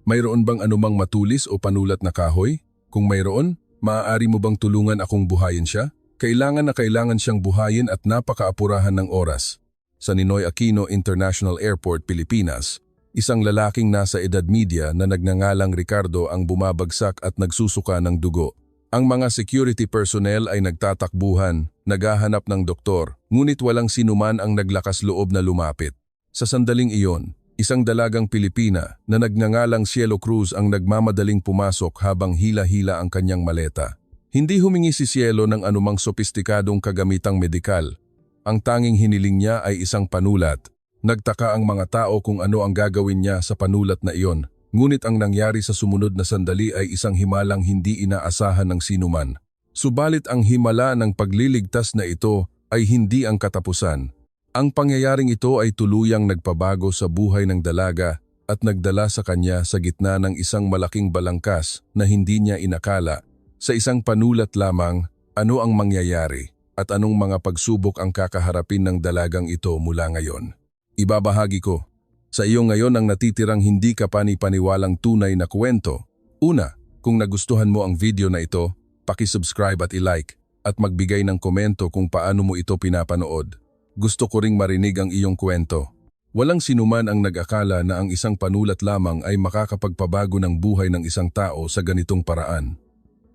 Mayroon bang anumang matulis o panulat na kahoy? Kung mayroon, maaari mo bang tulungan akong buhayin siya? Kailangan na kailangan siyang buhayin at napakaapurahan ng oras. Sa Ninoy Aquino International Airport, Pilipinas, isang lalaking nasa edad media na nagngangalang Ricardo ang bumabagsak at nagsusuka ng dugo. Ang mga security personnel ay nagtatakbuhan, naghahanap ng doktor, ngunit walang sinuman ang naglakas loob na lumapit. Sa sandaling iyon, isang dalagang Pilipina na nagngangalang Cielo Cruz ang nagmamadaling pumasok habang hila-hila ang kanyang maleta. Hindi humingi si Cielo ng anumang sopistikadong kagamitang medikal. Ang tanging hiniling niya ay isang panulat. Nagtaka ang mga tao kung ano ang gagawin niya sa panulat na iyon. Ngunit ang nangyari sa sumunod na sandali ay isang himalang hindi inaasahan ng sinuman. Subalit ang himala ng pagliligtas na ito ay hindi ang katapusan. Ang pangyayaring ito ay tuluyang nagpabago sa buhay ng dalaga at nagdala sa kanya sa gitna ng isang malaking balangkas na hindi niya inakala. Sa isang panulat lamang, ano ang mangyayari at anong mga pagsubok ang kakaharapin ng dalagang ito mula ngayon. Ibabahagi ko sa iyo ngayon ang natitirang hindi ka panipaniwalang tunay na kwento. Una, kung nagustuhan mo ang video na ito, paki-subscribe at i-like at magbigay ng komento kung paano mo ito pinapanood. Gusto ko ring marinig ang iyong kwento. Walang sinuman ang nag-akala na ang isang panulat lamang ay makakapagpabago ng buhay ng isang tao sa ganitong paraan.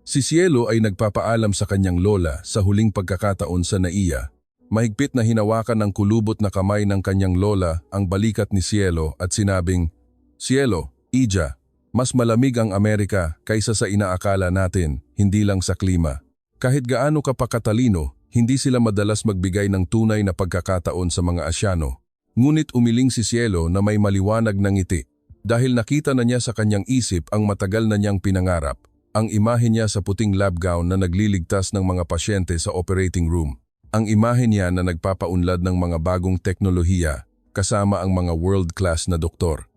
Si Cielo ay nagpapaalam sa kanyang lola sa huling pagkakataon sa NAIA. Mahigpit na hinawakan ng kulubot na kamay ng kanyang lola ang balikat ni Cielo at sinabing, "Cielo, Ija, mas malamig ang Amerika kaysa sa inaakala natin, hindi lang sa klima. Kahit gaano ka pa katalino, hindi sila madalas magbigay ng tunay na pagkakataon sa mga Asyano." Ngunit umiling si Cielo na may maliwanag na ngiti dahil nakita na niya sa kanyang isip ang matagal na niyang pinangarap, ang imahe niya sa puting lab gown na nagliligtas ng mga pasyente sa operating room. Ang imahe niya na nagpapaunlad ng mga bagong teknolohiya kasama ang mga world-class na doktor.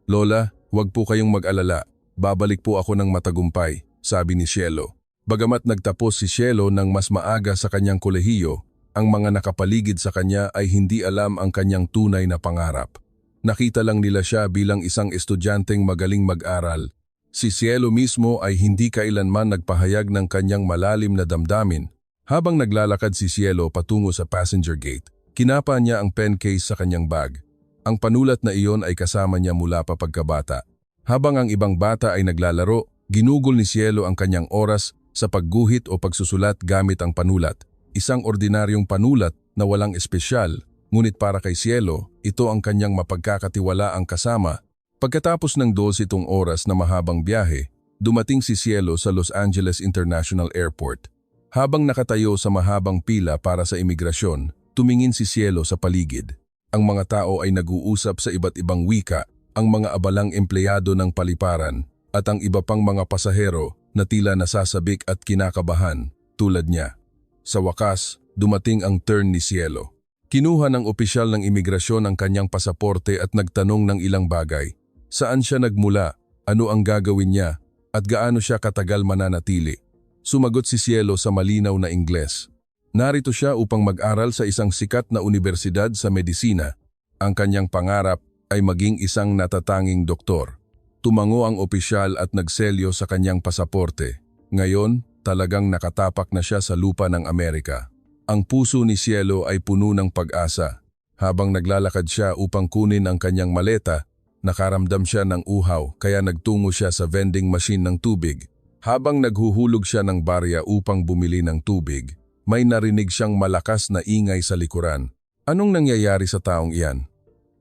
"Lola, huwag po kayong mag-alala. Babalik po ako ng matagumpay," sabi ni Cielo. Bagamat nagtapos si Cielo ng mas maaga sa kanyang kolehiyo, ang mga nakapaligid sa kanya ay hindi alam ang kanyang tunay na pangarap. Nakita lang nila siya bilang isang estudyanteng magaling mag-aral. Si Cielo mismo ay hindi kailanman nagpahayag ng kanyang malalim na damdamin. Habang naglalakad si Cielo patungo sa passenger gate, kinapa niya ang pen case sa kanyang bag. Ang panulat na iyon ay kasama niya mula pa pagkabata. Habang ang ibang bata ay naglalaro, ginugol ni Cielo ang kanyang oras sa pagguhit o pagsusulat gamit ang panulat. Isang ordinaryong panulat na walang espesyal, ngunit para kay Cielo, ito ang kanyang mapagkakatiwalaang kasama. Pagkatapos ng 12 oras na mahabang biyahe, dumating si Cielo sa Los Angeles International Airport. Habang nakatayo sa mahabang pila para sa imigrasyon, tumingin si Cielo sa paligid. Ang mga tao ay nag-uusap sa iba't ibang wika, ang mga abalang empleyado ng paliparan, at ang iba pang mga pasahero na tila nasasabik at kinakabahan, tulad niya. Sa wakas, dumating ang turn ni Cielo. Kinuha ng opisyal ng imigrasyon ang kanyang pasaporte at nagtanong ng ilang bagay. Saan siya nagmula, ano ang gagawin niya, at gaano siya katagal mananatili. Sumagot si Cielo sa malinaw na Ingles. Narito siya upang mag-aral sa isang sikat na universidad sa medisina. Ang kanyang pangarap ay maging isang natatanging doktor. Tumango ang opisyal at nagselyo sa kanyang pasaporte. Ngayon, talagang nakatapak na siya sa lupa ng Amerika. Ang puso ni Cielo ay puno ng pag-asa. Habang naglalakad siya upang kunin ang kanyang maleta, nakaramdam siya ng uhaw kaya nagtungo siya sa vending machine ng tubig. Habang naghuhulog siya ng barya upang bumili ng tubig, may narinig siyang malakas na ingay sa likuran. Anong nangyayari sa taong iyan?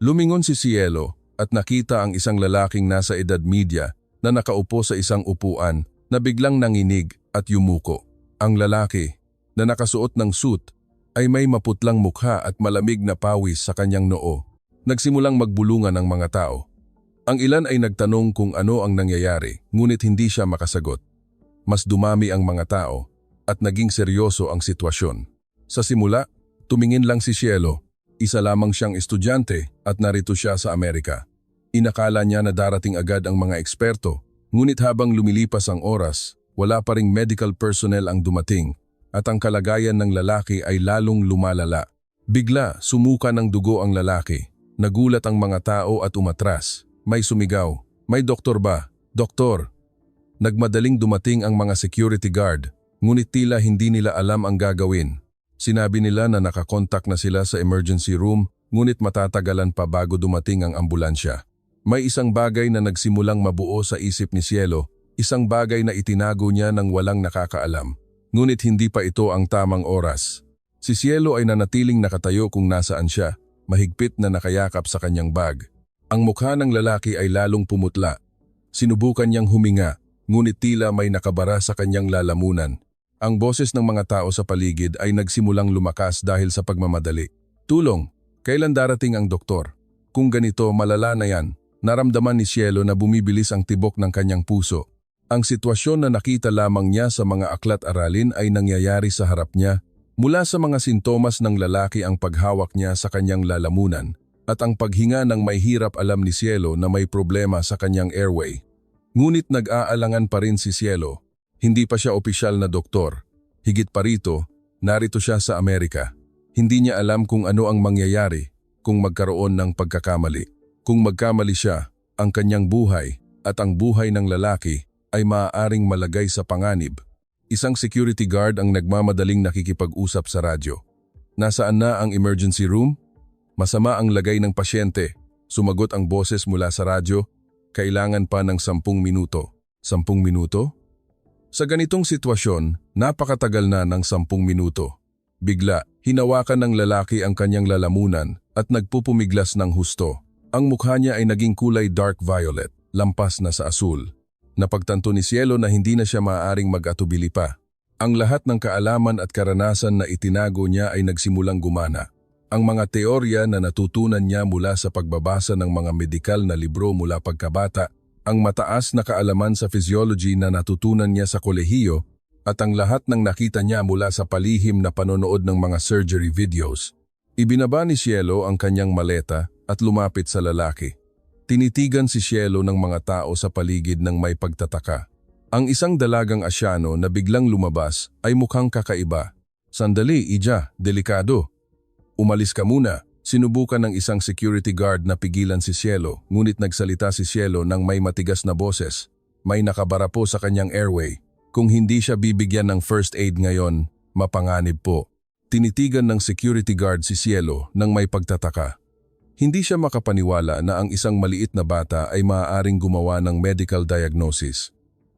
Lumingon si Cielo at nakita ang isang lalaking nasa edad media na nakaupo sa isang upuan na biglang nanginig at yumuko. Ang lalaki, na nakasuot ng suit, ay may maputlang mukha at malamig na pawis sa kanyang noo. Nagsimulang magbulungan ang mga tao. Ang ilan ay nagtanong kung ano ang nangyayari, ngunit hindi siya makasagot. Mas dumami ang mga tao at naging seryoso ang sitwasyon. Sa simula, tumingin lang si Cielo. Isa lamang siyang estudyante at narito siya sa Amerika. Inakala niya na darating agad ang mga eksperto, ngunit habang lumilipas ang oras, wala pa ring medical personnel ang dumating at ang kalagayan ng lalaki ay lalong lumalala. Bigla, sumuka ng dugo ang lalaki. Nagulat ang mga tao at umatras. May sumigaw, May doktor ba? Doktor! Nagmadaling dumating ang mga security guard, ngunit tila hindi nila alam ang gagawin. Sinabi nila na nakakontak na sila sa emergency room, ngunit matatagalan pa bago dumating ang ambulansya. May isang bagay na nagsimulang mabuo sa isip ni Cielo, isang bagay na itinago niya ng walang nakakaalam. Ngunit hindi pa ito ang tamang oras. Si Cielo ay nanatiling nakatayo kung nasaan siya, mahigpit na nakayakap sa kanyang bag. Ang mukha ng lalaki ay lalong pumutla. Sinubukan niyang huminga, ngunit tila may nakabara sa kanyang lalamunan. Ang boses ng mga tao sa paligid ay nagsimulang lumakas dahil sa pagmamadali. Tulong! Kailan darating ang doktor? Kung ganito, malala na yan. Naramdaman ni Cielo na bumibilis ang tibok ng kanyang puso. Ang sitwasyon na nakita lamang niya sa mga aklat-aralin ay nangyayari sa harap niya. Mula sa mga sintomas ng lalaki ang paghawak niya sa kanyang lalamunan at ang paghinga ng may hirap alam ni Cielo na may problema sa kanyang airway. Ngunit nag-aalangan pa rin si Cielo. Hindi pa siya opisyal na doktor. Higit pa rito, narito siya sa Amerika. Hindi niya alam kung ano ang mangyayari kung magkaroon ng pagkakamali. Kung magkamali siya, ang kanyang buhay at ang buhay ng lalaki ay maaaring malagay sa panganib. Isang security guard ang nagmamadaling nakikipag-usap sa radyo. Nasaan na ang emergency room? Masama ang lagay ng pasyente. Sumagot ang boses mula sa radyo. Kailangan pa ng 10 minuto. 10 minuto? Sa ganitong sitwasyon, napakatagal na ng 10 minuto. Bigla, hinawakan ng lalaki ang kanyang lalamunan at nagpupumiglas ng husto. Ang mukha niya ay naging kulay dark violet, lampas na sa asul. Napagtanto ni Cielo na hindi na siya maaaring mag-atubili pa. Ang lahat ng kaalaman at karanasan na itinago niya ay nagsimulang gumana. Ang mga teorya na natutunan niya mula sa pagbabasa ng mga medikal na libro mula pagkabata, ang mataas na kaalaman sa physiology na natutunan niya sa kolehiyo, at ang lahat ng nakita niya mula sa palihim na panonood ng mga surgery videos. Ibinaba ni Cielo ang kanyang maleta at lumapit sa lalaki. Tinitigan si Cielo ng mga tao sa paligid ng may pagtataka. Ang isang dalagang Asyano na biglang lumabas ay mukhang kakaiba. Sandali, Ija, delikado. Umalis ka muna. Sinubukan ng isang security guard na pigilan si Cielo, ngunit nagsalita si Cielo ng may matigas na boses. May nakabara po sa kanyang airway. Kung hindi siya bibigyan ng first aid ngayon, mapanganib po. Tinitigan ng security guard si Cielo ng may pagtataka. Hindi siya makapaniwala na ang isang maliit na bata ay maaaring gumawa ng medical diagnosis.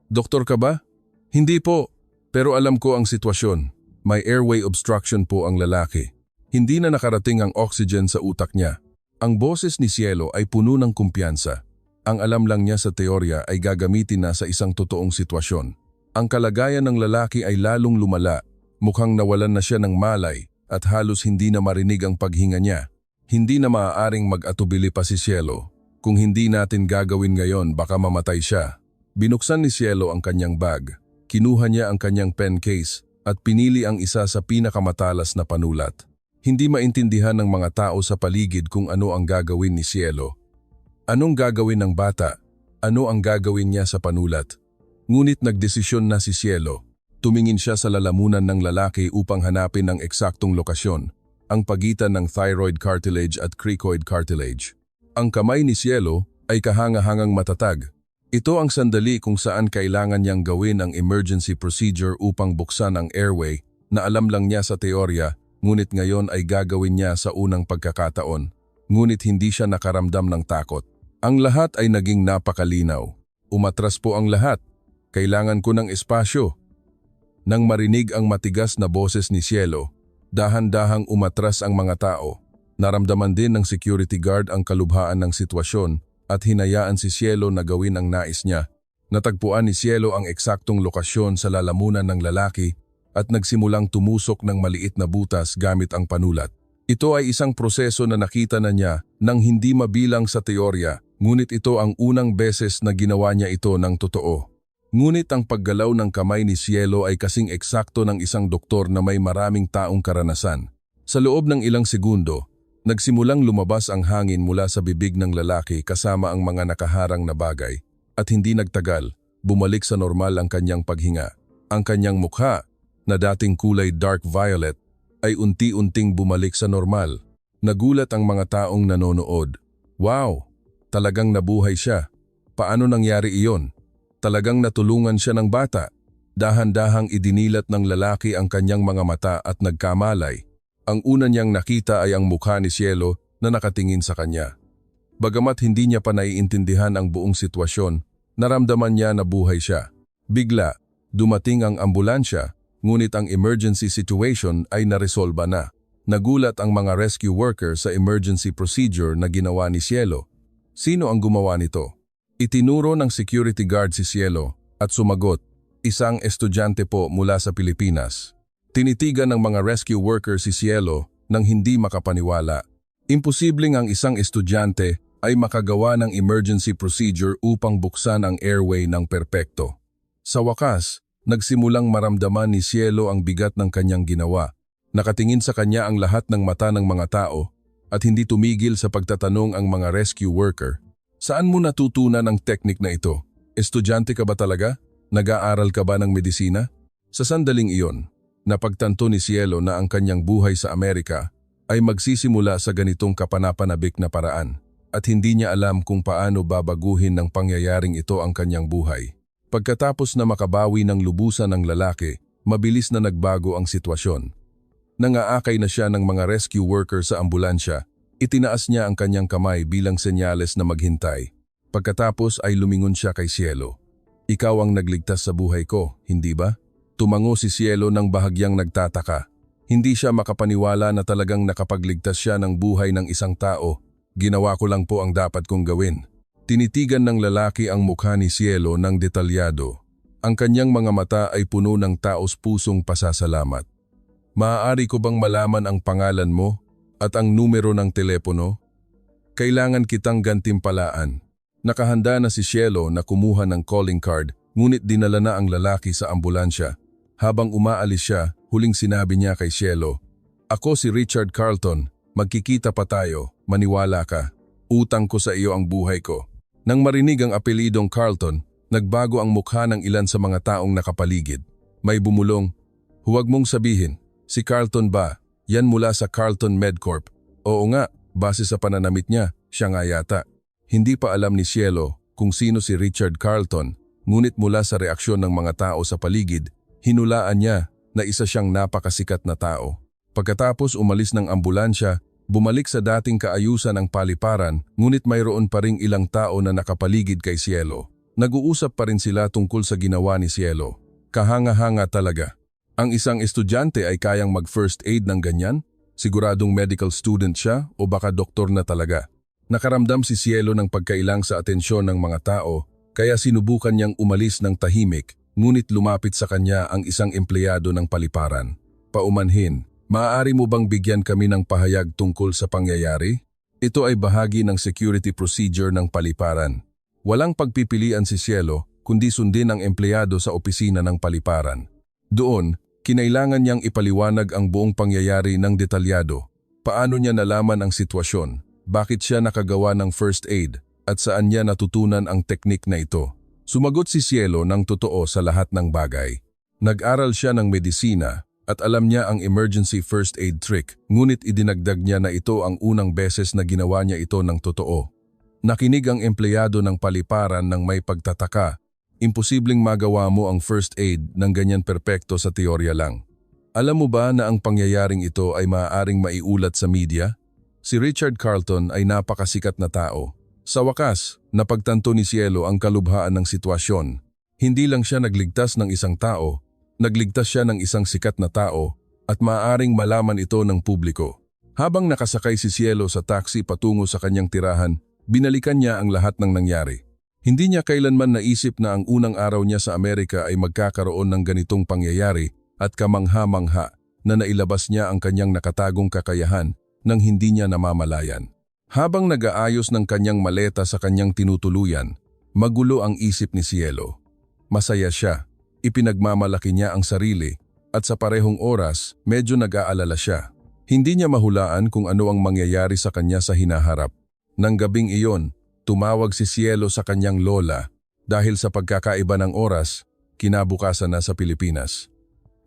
Doktor ka ba? Hindi po, pero alam ko ang sitwasyon. May airway obstruction po ang lalaki. Hindi na nakarating ang oxygen sa utak niya. Ang boses ni Cielo ay puno ng kumpiyansa. Ang alam lang niya sa teorya ay gagamitin na sa isang totoong sitwasyon. Ang kalagayan ng lalaki ay lalong lumala. Mukhang nawalan na siya ng malay at halos hindi na marinig ang paghinga niya. Hindi na maaaring mag-atubili pa si Cielo. Kung hindi natin gagawin ngayon, baka mamatay siya. Binuksan ni Cielo ang kanyang bag. Kinuha niya ang kanyang pen case at pinili ang isa sa pinakamatalas na panulat. Hindi maintindihan ng mga tao sa paligid kung ano ang gagawin ni Cielo. Anong gagawin ng bata? Ano ang gagawin niya sa panulat? Ngunit nagdesisyon na si Cielo. Tumingin siya sa lalamunan ng lalaki upang hanapin ang eksaktong lokasyon, ang pagitan ng thyroid cartilage at cricoid cartilage. Ang kamay ni Cielo ay kahanga-hangang matatag. Ito ang sandali kung saan kailangan niyang gawin ang emergency procedure upang buksan ang airway na alam lang niya sa teorya, ngunit ngayon ay gagawin niya sa unang pagkakataon. Ngunit hindi siya nakaramdam ng takot. Ang lahat ay naging napakalinaw. Umatras po ang lahat. Kailangan ko ng espasyo. Nang marinig ang matigas na boses ni Cielo, dahan-dahang umatras ang mga tao. Naramdaman din ng security guard ang kalubhaan ng sitwasyon at hinayaan si Cielo na gawin ang nais niya. Natagpuan ni Cielo ang eksaktong lokasyon sa lalamunan ng lalaki at nagsimulang tumusok ng maliit na butas gamit ang panulat. Ito ay isang proseso na nakita na niya nang hindi mabilang sa teorya, ngunit ito ang unang beses na ginawa niya ito ng totoo. Ngunit ang paggalaw ng kamay ni Cielo ay kasing eksakto ng isang doktor na may maraming taong karanasan. Sa loob ng ilang segundo, nagsimulang lumabas ang hangin mula sa bibig ng lalaki kasama ang mga nakaharang na bagay. At hindi nagtagal, bumalik sa normal ang kanyang paghinga. Ang kanyang mukha, na dating kulay dark violet, ay unti-unting bumalik sa normal. Nagulat ang mga taong nanonood. Wow! Talagang nabuhay siya. paano nangyari iyon? Talagang natulungan siya ng bata. Dahan-dahang idinilat ng lalaki ang kanyang mga mata at nagkamalay. Ang una niyang nakita ay ang mukha ni Cielo na nakatingin sa kanya. Bagamat hindi niya pa naiintindihan ang buong sitwasyon, naramdaman niya na buhay siya. Bigla, dumating ang ambulansya, ngunit ang emergency situation ay naresolba na. Nagulat ang mga rescue worker sa emergency procedure na ginawa ni Cielo. Sino ang gumawa nito? Itinuro ng security guard si Cielo at sumagot, isang estudyante po mula sa Pilipinas. Tinitigan ng mga rescue worker si Cielo nang hindi makapaniwala. Imposibleng ang isang estudyante ay makagawa ng emergency procedure upang buksan ang airway ng perpekto. Sa wakas, nagsimulang maramdaman ni Cielo ang bigat ng kanyang ginawa. Nakatingin sa kanya ang lahat ng mata ng mga tao at hindi tumigil sa pagtatanong ang mga rescue worker. Saan mo natutunan ang teknik na ito? Estudyante ka ba talaga? Nag-aaral ka ba ng medisina? Sa sandaling iyon, napagtanto ni Cielo na ang kanyang buhay sa Amerika ay magsisimula sa ganitong kapanapanabik na paraan at hindi niya alam kung paano babaguhin ng pangyayaring ito ang kanyang buhay. Pagkatapos na makabawi ng lubusan ng lalaki, mabilis na nagbago ang sitwasyon. Nangaakay na siya ng mga rescue worker sa ambulansya, itinaas niya ang kanyang kamay bilang senyales na maghintay. Pagkatapos ay lumingon siya kay Cielo. Ikaw ang nagligtas sa buhay ko, hindi ba? Tumango si Cielo ng bahagyang nagtataka. Hindi siya makapaniwala na talagang nakapagligtas siya ng buhay ng isang tao. Ginawa ko lang po ang dapat kong gawin. Tinitigan ng lalaki ang mukha ni Cielo ng detalyado. Ang kanyang mga mata ay puno ng taos-pusong pasasalamat. Maaari ko bang malaman ang pangalan mo at ang numero ng telepono? Kailangan kitang gantimpalaan. Nakahanda na si Cielo na kumuha ng calling card, ngunit dinala na ang lalaki sa ambulansya. Habang umaalis siya, huling sinabi niya kay Cielo, "Ako si Richard Carlton, magkikita pa tayo, maniwala ka. Utang ko sa iyo ang buhay ko." Nang marinig ang apelidong Carlton, nagbago ang mukha ng ilan sa mga taong nakapaligid. May bumulong, "Huwag mong sabihin, si Carlton ba? Yan mula sa Carlton Medcorp." "Oo nga, base sa pananamit niya, siya nga yata." Hindi pa alam ni Cielo kung sino si Richard Carlton, ngunit mula sa reaksyon ng mga tao sa paligid, hinulaan niya na isa siyang napakasikat na tao. Pagkatapos umalis ng ambulansya, bumalik sa dating kaayusan ng paliparan, ngunit mayroon pa ring ilang tao na nakapaligid kay Cielo. Nag-uusap pa rin sila tungkol sa ginawa ni Cielo. Kahanga-hanga talaga. Ang isang estudyante ay kayang mag-first aid ng ganyan? Siguradong medical student siya o baka doktor na talaga. Nakaramdam si Cielo ng pagkailang sa atensyon ng mga tao, kaya sinubukan niyang umalis ng tahimik, ngunit lumapit sa kanya ang isang empleyado ng paliparan. Paumanhin, "Maaari mo bang bigyan kami ng pahayag tungkol sa pangyayari? Ito ay bahagi ng security procedure ng paliparan." Walang pagpipilian si Cielo, kundi sundin ang empleyado sa opisina ng paliparan. Doon, kinailangan niyang ipaliwanag ang buong pangyayari ng detalyado. Paano niya nalaman ang sitwasyon? Bakit siya nakagawa ng first aid at saan niya natutunan ang teknik na ito? Sumagot si Cielo ng totoo sa lahat ng bagay. Nag-aral siya ng medisina at alam niya ang emergency first aid trick, ngunit idinagdag niya na ito ang unang beses na ginawa niya ito ng totoo. Nakinig ang empleyado ng paliparan ng may pagtataka. Imposibleng magawa mo ang first aid ng ganyan perpekto sa teorya lang. Alam mo ba na ang pangyayaring ito ay maaaring maiulat sa media? Si Richard Carlton ay napakasikat na tao. Sa wakas, napagtanto ni Cielo ang kalubhaan ng sitwasyon. Hindi lang siya nagligtas ng isang tao, nagligtas siya ng isang sikat na tao at maaaring malaman ito ng publiko. Habang nakasakay si Cielo sa taxi patungo sa kanyang tirahan, binalikan niya ang lahat ng nangyari. Hindi niya kailanman naisip na ang unang araw niya sa Amerika ay magkakaroon ng ganitong pangyayari at kamangha-mangha na nailabas niya ang kanyang nakatagong kakayahan nang hindi niya namamalayan. Habang nag-aayos ng kanyang maleta sa kanyang tinutuluyan, magulo ang isip ni Cielo. Masaya siya, ipinagmamalaki niya ang sarili, at sa parehong oras, medyo nag-aalala siya. Hindi niya mahulaan kung ano ang mangyayari sa kanya sa hinaharap. Nang gabing iyon, tumawag si Cielo sa kanyang lola dahil sa pagkakaiba ng oras, kinabukasan na sa Pilipinas.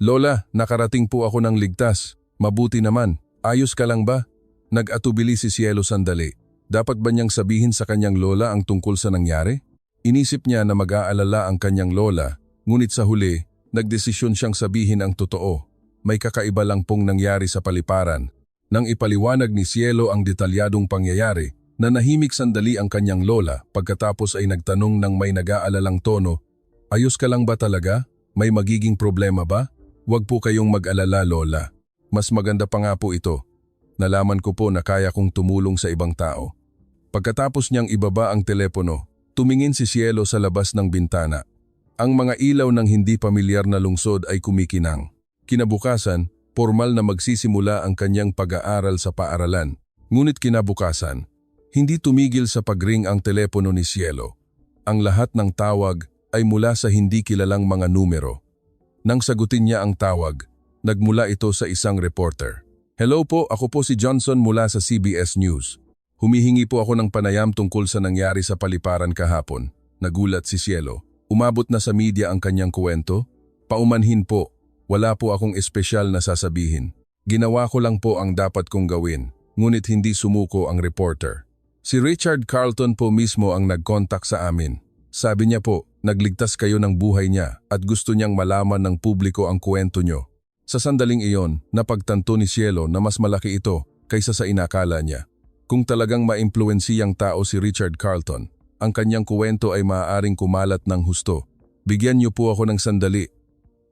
"Lola, nakarating po ako ng ligtas. Mabuti naman. Ayos ka lang ba?" Nag-atubili si Cielo sandali. Dapat ba niyang sabihin sa kanyang lola ang tungkol sa nangyari? Inisip niya na mag-aalala ang kanyang lola, ngunit sa huli, nagdesisyon siyang sabihin ang totoo. May kakaiba lang pong nangyari sa paliparan. Nang ipaliwanag ni Cielo ang detalyadong pangyayari, nanahimik sandali ang kanyang lola pagkatapos ay nagtanong ng may nag-aalalang tono, "Ayos ka lang ba talaga? May magiging problema ba? Huwag po kayong mag-alala, lola. Mas maganda pa nga po ito. Nalaman ko po na kaya kong tumulong sa ibang tao." Pagkatapos niyang ibaba ang telepono, tumingin si Cielo sa labas ng bintana. Ang mga ilaw ng hindi pamilyar na lungsod ay kumikinang. Kinabukasan, formal na magsisimula ang kanyang pag-aaral sa paaralan. Ngunit kinabukasan, hindi tumigil sa pagring ang telepono ni Cielo. Ang lahat ng tawag ay mula sa hindi kilalang mga numero. Nang sagutin niya ang tawag, nagmula ito sa isang reporter. "Hello po, ako po si Johnson mula sa CBS News. Humihingi po ako ng panayam tungkol sa nangyari sa paliparan kahapon." Nagulat si Cielo. Umabot na sa media ang kanyang kwento? "Paumanhin po, wala po akong espesyal na sasabihin. Ginawa ko lang po ang dapat kong gawin, ngunit hindi sumuko ang reporter. Si Richard Carlton po mismo ang nag-contact sa amin. Sabi niya po, nagligtas kayo ng buhay niya at gusto niyang malaman ng publiko ang kwento niyo." Sa sandaling iyon, napagtanto ni Cielo na mas malaki ito kaysa sa inakala niya. Kung talagang maimpluwensiyang tao si Richard Carlton, ang kanyang kuwento ay maaaring kumalat ng husto. "Bigyan niyo po ako ng sandali.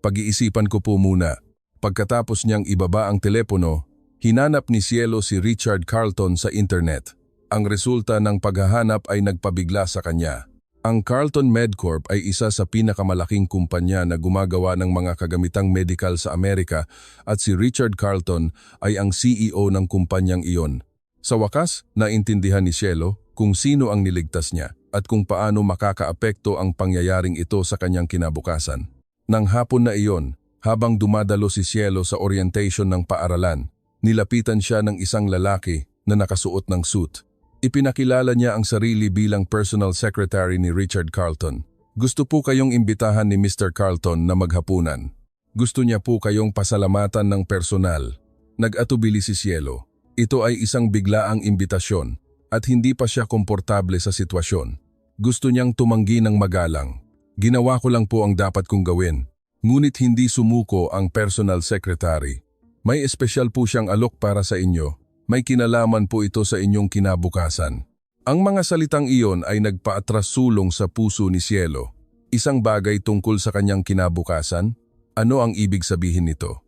Pag-iisipan ko po muna." Pagkatapos niyang ibaba ang telepono, hinanap ni Cielo si Richard Carlton sa internet. Ang resulta ng paghahanap ay nagpabigla sa kanya. Ang Carlton MedCorp ay isa sa pinakamalaking kumpanya na gumagawa ng mga kagamitang medical sa Amerika at si Richard Carlton ay ang CEO ng kumpanyang iyon. Sa wakas, naintindihan ni Cielo kung sino ang niligtas niya at kung paano makakaapekto ang pangyayaring ito sa kanyang kinabukasan. Nang hapon na iyon, habang dumadalo si Cielo sa orientation ng paaralan, nilapitan siya ng isang lalaki na nakasuot ng suit. Ipinakilala niya ang sarili bilang personal secretary ni Richard Carlton. "Gusto po kayong imbitahan ni Mr. Carlton na maghapunan. Gusto niya po kayong pasalamatan ng personal." Nag-atubili si Cielo. Ito ay isang biglaang imbitasyon at hindi pa siya komportable sa sitwasyon. Gusto niyang tumanggi ng magalang. "Ginawa ko lang po ang dapat kong gawin." Ngunit hindi sumuko ang personal secretary. "May espesyal po siyang alok para sa inyo. May kinalaman po ito sa inyong kinabukasan." Ang mga salitang iyon ay nagpaatras sulong sa puso ni Cielo. Isang bagay tungkol sa kanyang kinabukasan? Ano ang ibig sabihin nito?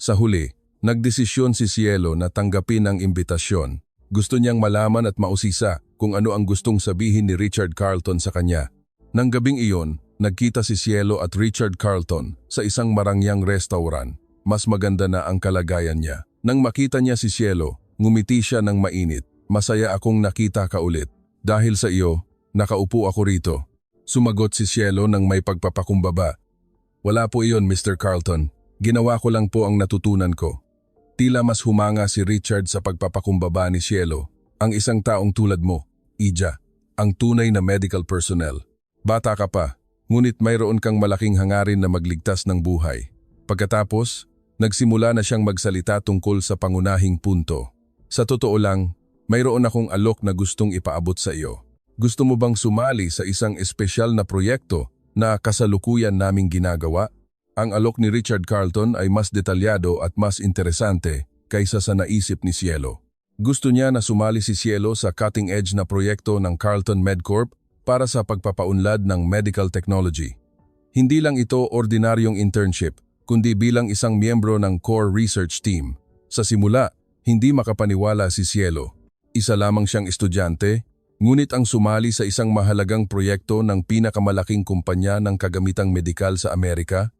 Sa huli, nagdesisyon si Cielo na tanggapin ang imbitasyon. Gusto niyang malaman at mausisa kung ano ang gustong sabihin ni Richard Carlton sa kanya. Nang gabing iyon, nagkita si Cielo at Richard Carlton sa isang marangyang restaurant. Mas maganda na ang kalagayan niya. Nang makita niya si Cielo, ngumiti siya ng mainit. "Masaya akong nakita ka ulit. Dahil sa iyo, nakaupo ako rito." Sumagot si Cielo ng may pagpapakumbaba. "Wala po iyon, Mr. Carlton. Ginawa ko lang po ang natutunan ko." Tila mas humanga si Richard sa pagpapakumbaba ni Cielo. "Ang isang taong tulad mo, Ija, ang tunay na medical personnel. Bata ka pa, ngunit mayroon kang malaking hangarin na magligtas ng buhay." Pagkatapos, nagsimula na siyang magsalita tungkol sa pangunahing punto. "Sa totoo lang, mayroon akong alok na gustong ipaabot sa iyo. Gusto mo bang sumali sa isang espesyal na proyekto na kasalukuyan naming ginagawa?" Ang alok ni Richard Carlton ay mas detalyado at mas interesante kaysa sa naisip ni Cielo. Gusto niya na sumali si Cielo sa cutting-edge na proyekto ng Carlton MedCorp para sa pagpapaunlad ng medical technology. Hindi lang ito ordinaryong internship, kundi bilang isang miyembro ng core research team. Sa simula, hindi makapaniwala si Cielo. Isa lamang siyang estudyante, ngunit ang sumali sa isang mahalagang proyekto ng pinakamalaking kumpanya ng kagamitang medikal sa Amerika.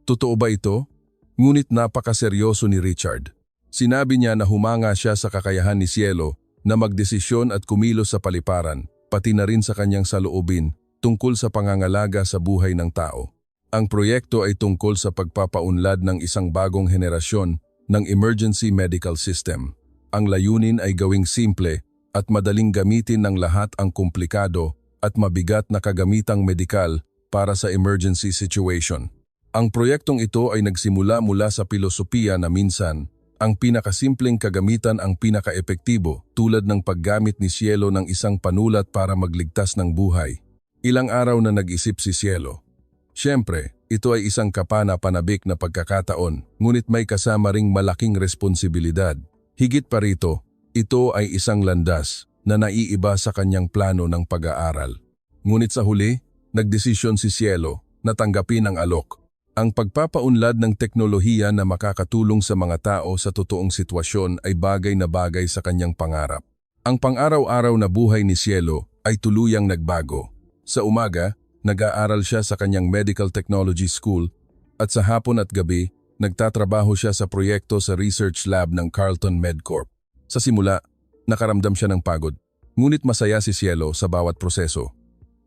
Totoo ba ito? Ngunit napakaseryoso ni Richard. Sinabi niya na humanga siya sa kakayahan ni Cielo na magdesisyon at kumilos sa paliparan, pati na rin sa kanyang saloobin tungkol sa pangangalaga sa buhay ng tao. Ang proyekto ay tungkol sa pagpapaunlad ng isang bagong henerasyon ng emergency medical system. Ang layunin ay gawing simple at madaling gamitin ng lahat ang komplikado at mabigat na kagamitang medikal para sa emergency situation. Ang proyektong ito ay nagsimula mula sa pilosopiya na minsan, ang pinakasimpleng kagamitan ang pinakaepektibo tulad ng paggamit ni Cielo ng isang panulat para magligtas ng buhay. Ilang araw na nag-isip si Cielo. Siyempre, ito ay isang kapana-panabik na pagkakataon, ngunit may kasama ring malaking responsibilidad. Higit pa rito, ito ay isang landas na naiiba sa kanyang plano ng pag-aaral. Ngunit sa huli, nagdesisyon si Cielo na tanggapin ang alok. Ang pagpapaunlad ng teknolohiya na makakatulong sa mga tao sa totoong sitwasyon ay bagay na bagay sa kanyang pangarap. Ang pang-araw-araw na buhay ni Cielo ay tuluyang nagbago. Sa umaga, nag-aaral siya sa kanyang Medical Technology School at sa hapon at gabi, nagtatrabaho siya sa proyekto sa research lab ng Carlton MedCorp. Sa simula, nakaramdam siya ng pagod, ngunit masaya si Cielo sa bawat proseso.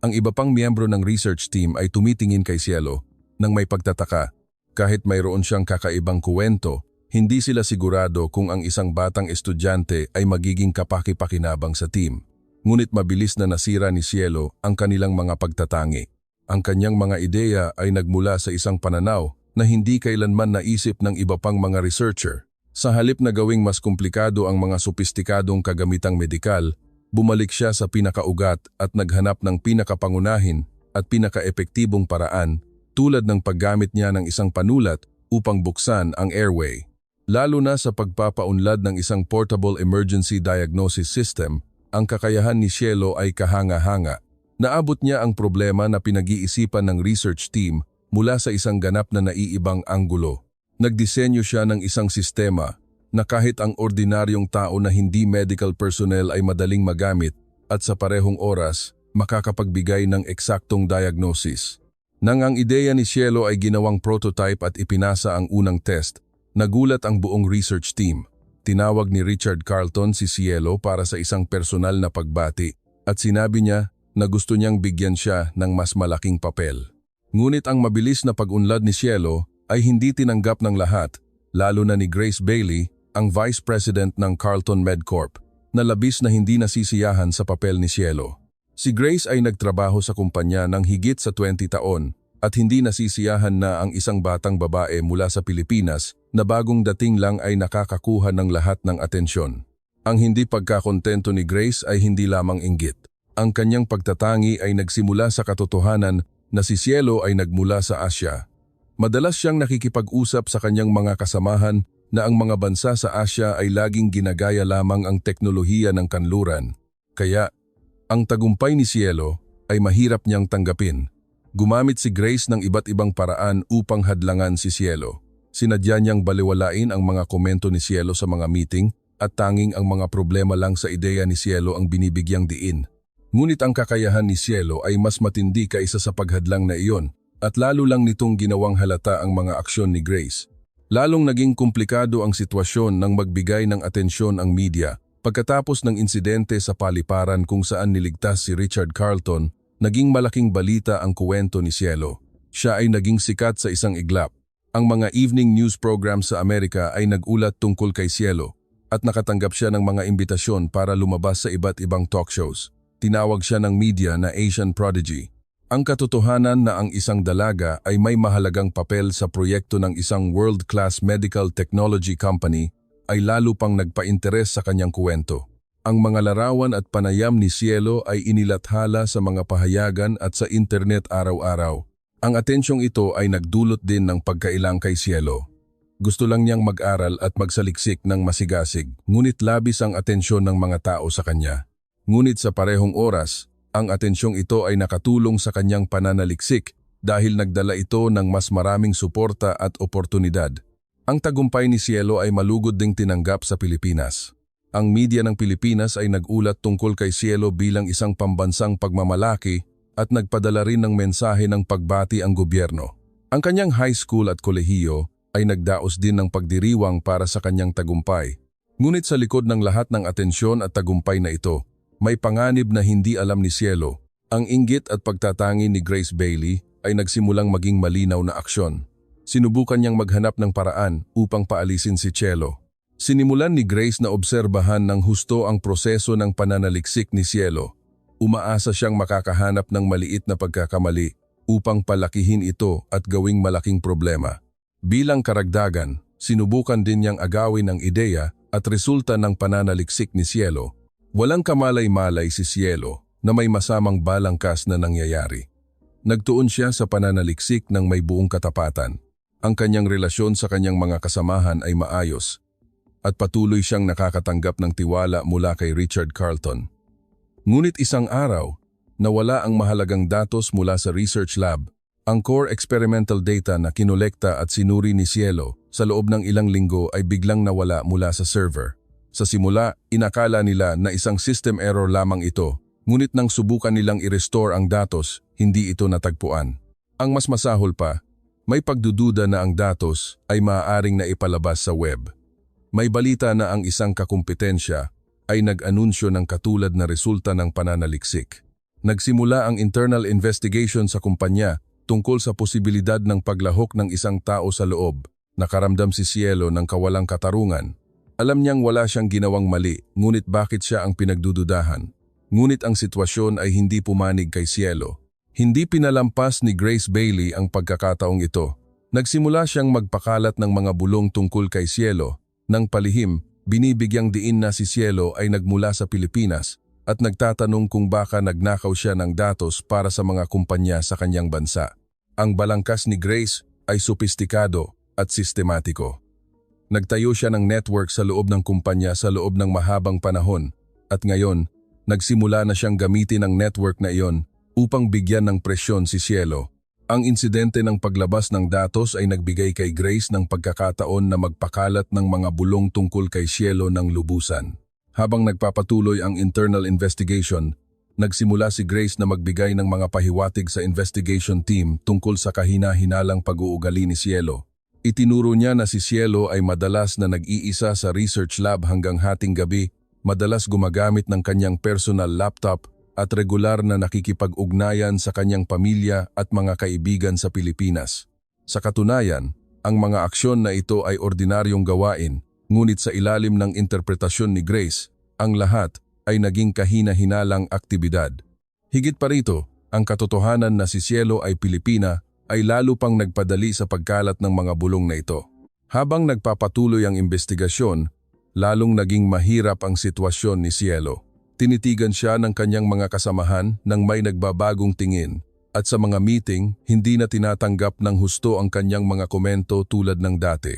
Ang iba pang miyembro ng research team ay tumitingin kay Cielo nang may pagtataka. Kahit mayroon siyang kakaibang kuwento, hindi sila sigurado kung ang isang batang estudyante ay magiging kapaki-pakinabang sa team. Ngunit mabilis na nasira ni Cielo ang kanilang mga pagtatangi. Ang kanyang mga ideya ay nagmula sa isang pananaw na hindi kailanman naisip ng iba pang mga researcher. Sa halip na gawing mas komplikado ang mga sopistikadong kagamitang medikal, bumalik siya sa pinakaugat at naghanap ng pinakapangunahin at pinakaepektibong paraan tulad ng paggamit niya ng isang panulat upang buksan ang airway. Lalo na sa pagpapaunlad ng isang portable emergency diagnosis system, ang kakayahan ni Cielo ay kahanga-hanga. Naabot niya ang problema na pinag-iisipan ng research team mula sa isang ganap na naiibang anggulo. Nagdisenyo siya ng isang sistema na kahit ang ordinaryong tao na hindi medical personnel ay madaling magamit at sa parehong oras makakapagbigay ng eksaktong diagnosis. Nang ang ideya ni Cielo ay ginawang prototype at ipinasa ang unang test, nagulat ang buong research team. Tinawag ni Richard Carlton si Cielo para sa isang personal na pagbati at sinabi niya na gusto niyang bigyan siya ng mas malaking papel. Ngunit ang mabilis na pag-unlad ni Cielo ay hindi tinanggap ng lahat, lalo na ni Grace Bailey, ang Vice President ng Carlton MedCorp, na labis na hindi nasisiyahan sa papel ni Cielo. Si Grace ay nagtrabaho sa kumpanya ng higit sa 20 taon at hindi nasisiyahan na ang isang batang babae mula sa Pilipinas na bagong dating lang ay nakakakuha ng lahat ng atensyon. Ang hindi pagkakontento ni Grace ay hindi lamang inggit. Ang kanyang pagtatangi ay nagsimula sa katotohanan na si Cielo ay nagmula sa Asya. Madalas siyang nakikipag-usap sa kanyang mga kasamahan na ang mga bansa sa Asya ay laging ginagaya lamang ang teknolohiya ng kanluran. Kaya, ang tagumpay ni Cielo ay mahirap niyang tanggapin. Gumamit si Grace ng iba't ibang paraan upang hadlangan si Cielo. Sinadya niyang baliwalain ang mga komento ni Cielo sa mga meeting at tanging ang mga problema lang sa ideya ni Cielo ang binibigyang diin. Ngunit ang kakayahan ni Cielo ay mas matindi kaysa sa paghadlang na iyon at lalo lang nitong ginawang halata ang mga aksyon ni Grace. Lalong naging komplikado ang sitwasyon nang magbigay ng atensyon ang media. Pagkatapos ng insidente sa paliparan kung saan niligtas si Richard Carlton, naging malaking balita ang kuwento ni Cielo. Siya ay naging sikat sa isang iglap. Ang mga evening news program sa Amerika ay nagulat tungkol kay Cielo at nakatanggap siya ng mga imbitasyon para lumabas sa iba't ibang talk shows. Tinawag siya ng media na Asian Prodigy. Ang katotohanan na ang isang dalaga ay may mahalagang papel sa proyekto ng isang world-class medical technology company ay lalo pang nagpa-interes sa kanyang kuwento. Ang mga larawan at panayam ni Cielo ay inilathala sa mga pahayagan at sa internet araw-araw. Ang atensyong ito ay nagdulot din ng pagkailang kay Cielo. Gusto lang niyang mag-aral at magsaliksik ng masigasig, ngunit labis ang atensyon ng mga tao sa kanya. Ngunit sa parehong oras, ang atensyong ito ay nakatulong sa kanyang pananaliksik dahil nagdala ito ng mas maraming suporta at oportunidad. Ang tagumpay ni Cielo ay malugod ding tinanggap sa Pilipinas. Ang media ng Pilipinas ay nagulat tungkol kay Cielo bilang isang pambansang pagmamalaki at nagpadala rin ng mensahe ng pagbati ang gobyerno. Ang kanyang high school at kolehiyo ay nagdaos din ng pagdiriwang para sa kanyang tagumpay. Ngunit sa likod ng lahat ng atensyon at tagumpay na ito, may panganib na hindi alam ni Cielo. Ang inggit at pagtatangi ni Grace Bailey ay nagsimulang maging malinaw na aksyon. Sinubukan niyang maghanap ng paraan upang paalisin si Cielo. Sinimulan ni Grace na obserbahan ng husto ang proseso ng pananaliksik ni Cielo. Umaasa siyang makakahanap ng maliit na pagkakamali upang palakihin ito at gawing malaking problema. Bilang karagdagan, sinubukan din niyang agawin ang ideya at resulta ng pananaliksik ni Cielo. Walang kamalay-malay si Cielo. na may masamang balangkas na nangyayari. Nagtuon siya sa pananaliksik ng may buong katapatan. Ang kanyang relasyon sa kanyang mga kasamahan ay maayos at patuloy siyang nakakatanggap ng tiwala mula kay Richard Carlton. Ngunit isang araw, nawala ang mahalagang datos mula sa research lab, ang core experimental data na kinolekta at sinuri ni Cielo sa loob ng ilang linggo ay biglang nawala mula sa server. Sa simula, inakala nila na isang system error lamang ito, ngunit nang subukan nilang i-restore ang datos, hindi ito natagpuan. Ang mas masahol pa, may pagdududa na ang datos ay maaaring naipalabas sa web. May balita na ang isang kakumpetensya ay nag-anunsyo ng katulad na resulta ng pananaliksik. Nagsimula ang internal investigation sa kumpanya tungkol sa posibilidad ng paglahok ng isang tao sa loob. Nakaramdam si Cielo ng kawalang katarungan. Alam niyang wala siyang ginawang mali, ngunit bakit siya ang pinagdududahan? Ngunit ang sitwasyon ay hindi pumanig kay Cielo. Hindi pinalampas ni Grace Bailey ang pagkakataong ito. Nagsimula siyang magpakalat ng mga bulong tungkol kay Cielo. Nang palihim, binibigyang diin na si Cielo ay nagmula sa Pilipinas at nagtatanong kung baka nagnakaw siya ng datos para sa mga kumpanya sa kanyang bansa. Ang balangkas ni Grace ay sopistikado at sistematiko. Nagtayo siya ng network sa loob ng kumpanya sa loob ng mahabang panahon at ngayon, nagsimula na siyang gamitin ang network na iyon upang bigyan ng presyon si Cielo. Ang insidente ng paglabas ng datos ay nagbigay kay Grace ng pagkakataon na magpakalat ng mga bulong tungkol kay Cielo ng lubusan. Habang nagpapatuloy ang internal investigation, nagsimula si Grace na magbigay ng mga pahiwatig sa investigation team tungkol sa kahina-hinalang pag-uugali ni Cielo. Itinuro niya na si Cielo ay madalas na nag-iisa sa research lab hanggang hating gabi, madalas gumagamit ng kanyang personal laptop at regular na nakikipag-ugnayan sa kanyang pamilya at mga kaibigan sa Pilipinas. Sa katunayan, ang mga aksyon na ito ay ordinaryong gawain, ngunit sa ilalim ng interpretasyon ni Grace, ang lahat ay naging kahina-hinalang aktibidad. Higit pa rito, ang katotohanan na si Cielo ay Pilipina ay lalo pang nagpadali sa pagkalat ng mga bulong na ito. Habang nagpapatuloy ang investigasyon, lalong naging mahirap ang sitwasyon ni Cielo. Tinitigan siya ng kanyang mga kasamahan nang may nagbabagong tingin at sa mga meeting, hindi na tinatanggap ng husto ang kanyang mga komento tulad ng dati.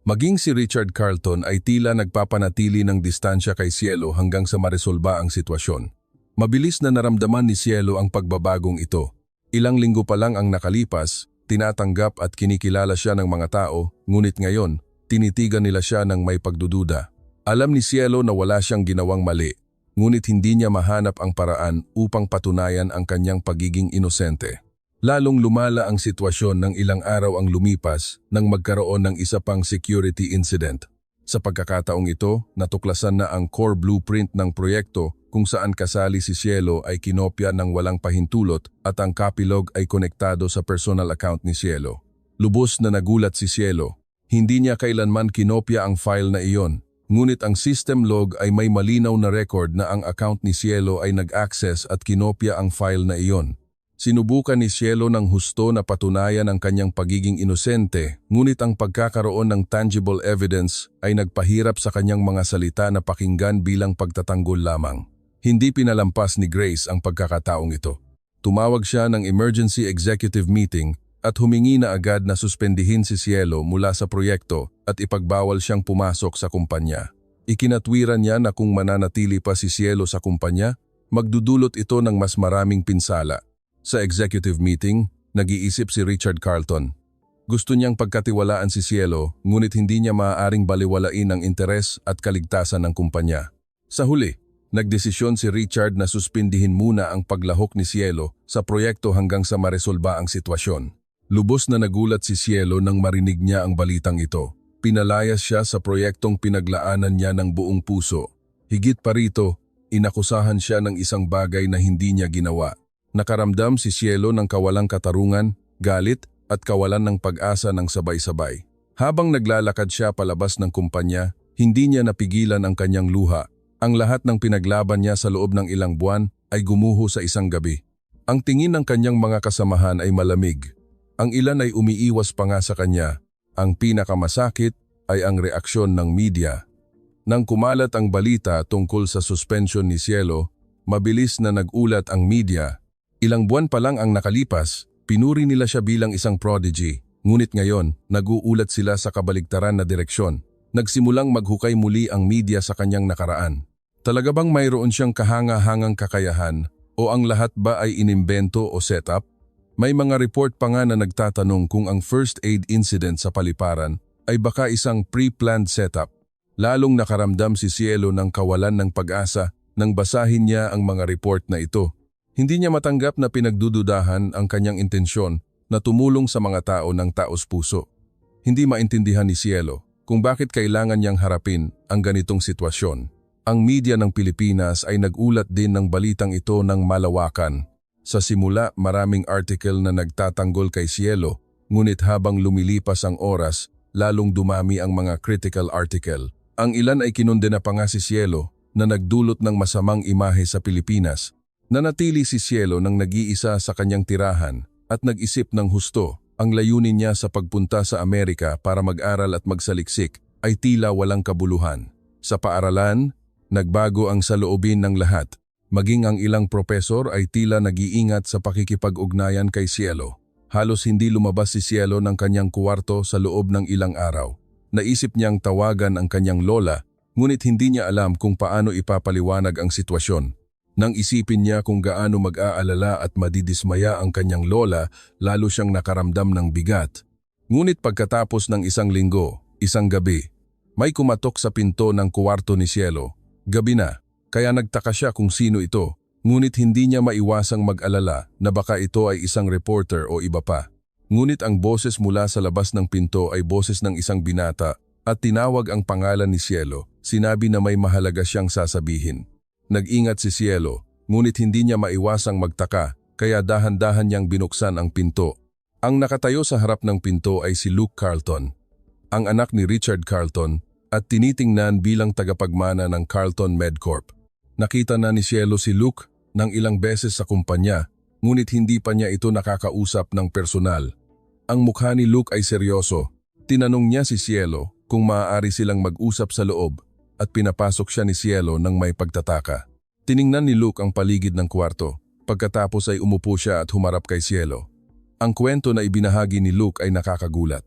Maging si Richard Carlton ay tila nagpapanatili ng distansya kay Cielo hanggang sa maresolba ang sitwasyon. Mabilis na naramdaman ni Cielo ang pagbabagong ito. Ilang linggo pa lang ang nakalipas, tinatanggap at kinikilala siya ng mga tao, ngunit ngayon, tinitigan nila siya ng may pagdududa. Alam ni Cielo na wala siyang ginawang mali. Ngunit hindi niya mahanap ang paraan upang patunayan ang kanyang pagiging inosente. Lalong lumala ang sitwasyon ng ilang araw ang lumipas nang magkaroon ng isa pang security incident. Sa pagkakataong ito, natuklasan na ang core blueprint ng proyekto kung saan kasali si Cielo ay kinopya ng walang pahintulot at ang copy log ay konektado sa personal account ni Cielo. Lubos na nagulat si Cielo. Hindi niya kailanman kinopya ang file na iyon. Ngunit ang system log ay may malinaw na record na ang account ni Cielo ay nag-access at kinopya ang file na iyon. Sinubukan ni Cielo ng husto na patunayan ang kanyang pagiging inosente, ngunit ang pagkakaroon ng tangible evidence ay nagpahirap sa kanyang mga salita na pakinggan bilang pagtatanggol lamang. Hindi pinalampas ni Grace ang pagkakataong ito. Tumawag siya ng emergency executive meeting at humingi na agad na suspendihin si Cielo mula sa proyekto at ipagbawal siyang pumasok sa kumpanya. Ikinatwiran niya na kung mananatili pa si Cielo sa kumpanya, magdudulot ito ng mas maraming pinsala. Sa executive meeting, nag-iisip si Richard Carlton. Gusto niyang pagkatiwalaan si Cielo, ngunit hindi niya maaaring baliwalain ang interes at kaligtasan ng kumpanya. Sa huli, nagdesisyon si Richard na suspindihin muna ang paglahok ni Cielo sa proyekto hanggang sa maresolba ang sitwasyon. Lubos na nagulat si Cielo nang marinig niya ang balitang ito. Pinalayas siya sa proyektong pinaglaanan niya ng buong puso. Higit pa rito, inakusahan siya ng isang bagay na hindi niya ginawa. Nakaramdam si Cielo ng kawalang katarungan, galit at kawalan ng pag-asa ng sabay-sabay. Habang naglalakad siya palabas ng kumpanya, hindi niya napigilan ang kanyang luha. Ang lahat ng pinaglaban niya sa loob ng ilang buwan ay gumuho sa isang gabi. Ang tingin ng kanyang mga kasamahan ay malamig. Ang ilan ay umiiwas pa nga sa kanya. Ang pinakamasakit ay ang reaksyon ng media. Nang kumalat ang balita tungkol sa suspension ni Cielo, Mabilis na nag-ulat ang media. Ilang buwan pa lang ang nakalipas, pinuri nila siya bilang isang prodigy. Ngunit ngayon, nag-uulat sila sa kabaligtaran na direksyon. Nagsimulang maghukay muli ang media sa kanyang nakaraan. Talaga bang mayroon siyang kahanga-hangang kakayahan o ang lahat ba ay inimbento o setup? May mga report pa nga na nagtatanong kung ang first aid incident sa paliparan ay baka isang pre-planned setup. Lalong nakaramdam si Cielo ng kawalan ng pag-asa nang basahin niya ang mga report na ito. Hindi niya matanggap na pinagdududahan ang kanyang intensyon na tumulong sa mga tao ng taos-puso. Hindi maintindihan ni Cielo kung bakit kailangan niyang harapin ang ganitong sitwasyon. Ang media ng Pilipinas ay nag-ulat din ng balitang ito ng malawakan. Sa simula, maraming article na nagtatanggol kay Cielo, ngunit habang lumilipas ang oras, lalong dumami ang mga critical article. Ang ilan ay kinondena pa nga si Cielo na nagdulot ng masamang imahe sa Pilipinas. Nanatili si Cielo nang nag-iisa sa kanyang tirahan at nag-isip ng husto. Ang layunin niya sa pagpunta sa Amerika para mag-aral at magsaliksik ay tila walang kabuluhan. Sa paaralan, nagbago ang saloobin ng lahat. Maging ang ilang propesor ay tila nag-iingat sa pakikipag-ugnayan kay Cielo. Halos hindi lumabas si Cielo ng kanyang kuwarto sa loob ng ilang araw. Naisip niyang tawagan ang kanyang lola, ngunit hindi niya alam kung paano ipapaliwanag ang sitwasyon. Nang isipin niya kung gaano mag-aalala at madidismaya ang kanyang lola, lalo siyang nakaramdam ng bigat. Ngunit pagkatapos ng isang linggo, isang gabi, may kumatok sa pinto ng kuwarto ni Cielo. Gabi na, kaya nagtaka siya kung sino ito, ngunit hindi niya maiwasang mag-alala na baka ito ay isang reporter o iba pa. Ngunit ang boses mula sa labas ng pinto ay boses ng isang binata at tinawag ang pangalan ni Cielo. Sinabi na may mahalaga siyang sasabihin. Nag-ingat si Cielo, ngunit hindi niya maiwasang magtaka, kaya dahan-dahan niyang binuksan ang pinto. Ang nakatayo sa harap ng pinto ay si Luke Carlton, ang anak ni Richard Carlton at tinitingnan bilang tagapagmana ng Carlton Medcorp. Nakita na ni Cielo si Luke ng ilang beses sa kumpanya, ngunit hindi pa niya ito nakakausap ng personal. Ang mukha ni Luke ay seryoso. Tinanong niya si Cielo kung maaari silang mag-usap sa loob at pinapasok siya ni Cielo ng may pagtataka. Tiningnan ni Luke ang paligid ng kwarto. Pagkatapos ay umupo siya at humarap kay Cielo. Ang kwento na ibinahagi ni Luke ay nakakagulat.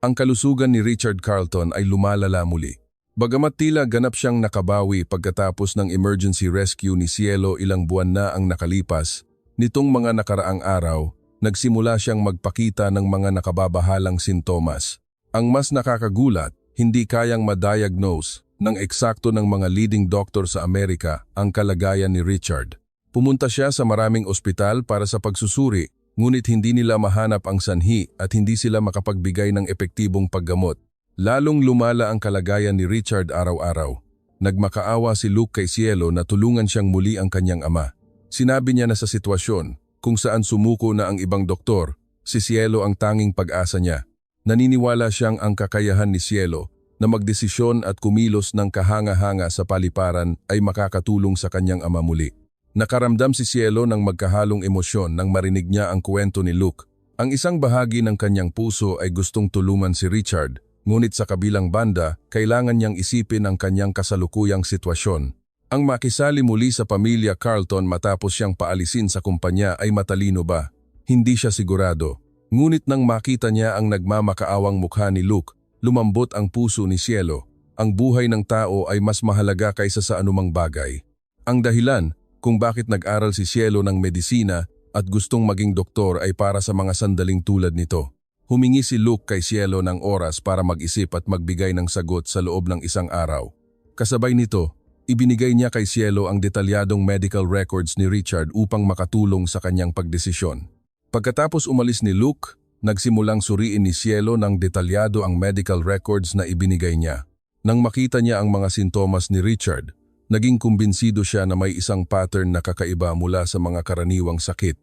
Ang kalusugan ni Richard Carlton ay lumalala muli. Bagamat tila ganap siyang nakabawi pagkatapos ng emergency rescue ni Cielo, ilang buwan na ang nakalipas, nitong mga nakaraang araw, nagsimula siyang magpakita ng mga nakababahalang sintomas. Ang mas nakakagulat, hindi kayang ma-diagnose ng eksakto ng mga leading doctor sa Amerika ang kalagayan ni Richard. Pumunta siya sa maraming ospital para sa pagsusuri, ngunit hindi nila mahanap ang sanhi at hindi sila makapagbigay ng epektibong paggamot. Lalong lumala ang kalagayan ni Richard araw-araw. Nagmakaawa si Luke kay Cielo na tulungan siyang muli ang kanyang ama. Sinabi niya na sa sitwasyon kung saan sumuko na ang ibang doktor, si Cielo ang tanging pag-asa niya. Naniniwala siyang ang kakayahan ni Cielo na magdesisyon at kumilos ng kahanga-hanga sa paliparan ay makakatulong sa kanyang ama muli. Nakaramdam si Cielo ng magkahalong emosyon nang marinig niya ang kwento ni Luke. Ang isang bahagi ng kanyang puso ay gustong tulungan si Richard, ngunit sa kabilang banda, kailangan niyang isipin ang kanyang kasalukuyang sitwasyon. Ang makisali muli sa pamilya Carlton matapos siyang paalisin sa kumpanya ay matalino ba? Hindi siya sigurado. Ngunit nang makita niya ang nagmamakaawang mukha ni Luke, lumambot ang puso ni Cielo. Ang buhay ng tao ay mas mahalaga kaysa sa anumang bagay. Ang dahilan kung bakit nag-aral si Cielo ng medisina at gustong maging doktor ay para sa mga sandaling tulad nito. Humingi si Luke kay Cielo ng oras para mag-isip at magbigay ng sagot sa loob ng isang araw. Kasabay nito, ibinigay niya kay Cielo ang detalyadong medical records ni Richard upang makatulong sa kanyang pagdesisyon. Pagkatapos umalis ni Luke, nagsimulang suriin ni Cielo ng detalyado ang medical records na ibinigay niya. Nang makita niya ang mga sintomas ni Richard, naging kumbinsido siya na may isang pattern na kakaiba mula sa mga karaniwang sakit.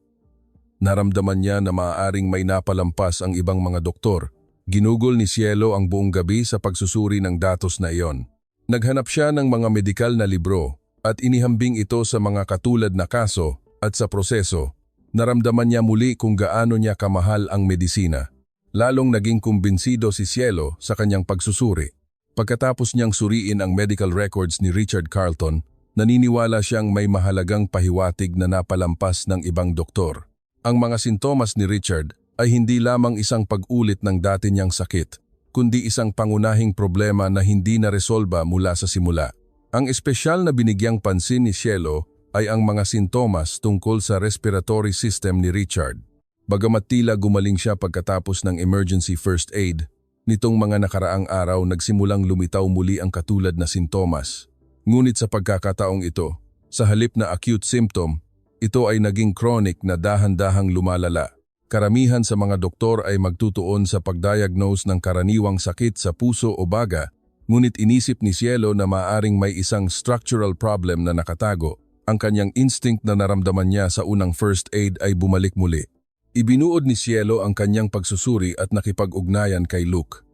Naramdaman niya na maaaring may napalampas ang ibang mga doktor. Ginugol ni Cielo ang buong gabi sa pagsusuri ng datos na iyon. Naghanap siya ng mga medikal na libro at inihambing ito sa mga katulad na kaso at sa proseso. Naramdaman niya muli kung gaano niya kamahal ang medisina. Lalong naging kumbinsido si Cielo sa kanyang pagsusuri. Pagkatapos niyang suriin ang medical records ni Richard Carlton, Naniniwala siyang may mahalagang pahiwatig na napalampas ng ibang doktor. Ang mga sintomas ni Richard ay hindi lamang isang pag-ulit ng dati niyang sakit, kundi isang pangunahing problema na hindi naresolba mula sa simula. Ang espesyal na binigyang pansin ni Cielo ay ang mga sintomas tungkol sa respiratory system ni Richard. Bagamat tila gumaling siya pagkatapos ng emergency first aid, nitong mga nakaraang araw nagsimulang lumitaw muli ang katulad na sintomas. Ngunit sa pagkakataong ito, sa halip na acute symptom, ito ay naging chronic na dahan-dahang lumalala. Karamihan sa mga doktor ay magtutuon sa pagdiagnose ng karaniwang sakit sa puso o baga, ngunit inisip ni Cielo na maaring may isang structural problem na nakatago. Ang kanyang instinct na naramdaman niya sa unang first aid ay bumalik muli. Ibinuod ni Cielo ang kanyang pagsusuri at nakipag-ugnayan kay Luke.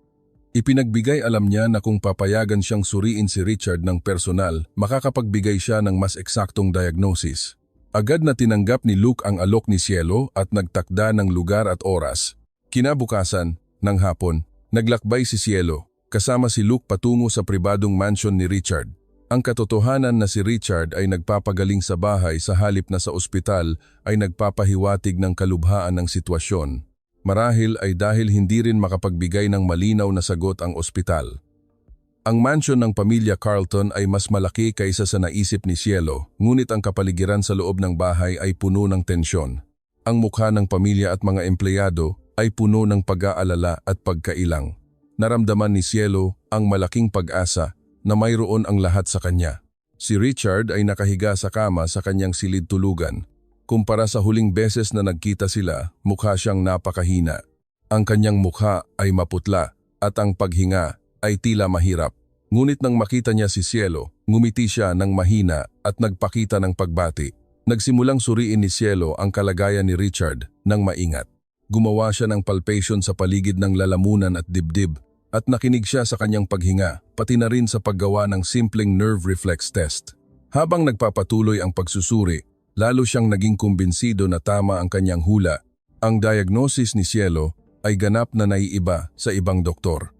Ipinagbigay alam niya na kung papayagan siyang suriin si Richard ng personal, makakapagbigay siya ng mas eksaktong diagnosis. Agad na tinanggap ni Luke ang alok ni Cielo at nagtakda ng lugar at oras. Kinabukasan, ng hapon, naglakbay si Cielo, kasama si Luke patungo sa pribadong mansion ni Richard. Ang katotohanan na si Richard ay nagpapagaling sa bahay sa halip na sa ospital ay nagpapahiwatig ng kalubhaan ng sitwasyon. Marahil ay dahil hindi rin makapagbigay ng malinaw na sagot ang ospital. Ang mansion ng pamilya Carlton ay mas malaki kaysa sa naisip ni Cielo, ngunit ang kapaligiran sa loob ng bahay ay puno ng tensyon. Ang mukha ng pamilya at mga empleyado ay puno ng pag-aalala at pagkailang. Naramdaman ni Cielo ang malaking pag-asa na mayroon ang lahat sa kanya. Si Richard ay nakahiga sa kama sa kanyang silid tulugan. Kumpara sa huling beses na nagkita sila, mukha siyang napakahina. Ang kanyang mukha ay maputla at ang paghinga ay tila mahirap. Ngunit nang makita niya si Cielo, ngumiti siya ng mahina at nagpakita ng pagbati. Nagsimulang suriin ni Cielo ang kalagayan ni Richard ng maingat. Gumawa siya ng palpation sa paligid ng lalamunan at dibdib at nakinig siya sa kanyang paghinga, pati na rin sa paggawa ng simpleng nerve reflex test. Habang nagpapatuloy ang pagsusuri, lalo siyang naging kumbinsido na tama ang kanyang hula. Ang diagnosis ni Cielo ay ganap na naiiba sa ibang doktor.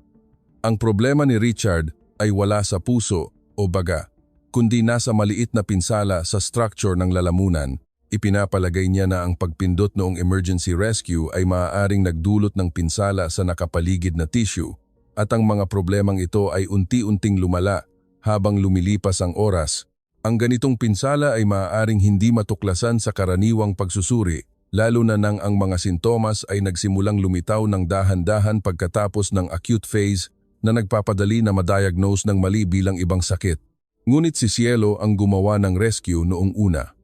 Ang problema ni Richard ay wala sa puso o baga, kundi nasa maliit na pinsala sa structure ng lalamunan. Ipinapalagay niya na ang pagpindot noong emergency rescue ay maaaring nagdulot ng pinsala sa nakapaligid na tissue at ang mga problemang ito ay unti-unting lumala habang lumilipas ang oras. Ang ganitong pinsala ay maaaring hindi matuklasan sa karaniwang pagsusuri, lalo na nang ang mga sintomas ay nagsimulang lumitaw ng dahan-dahan pagkatapos ng acute phase na nagpapadali na madiagnose ng mali bilang ibang sakit. Ngunit si Cielo ang gumawa ng rescue noong una.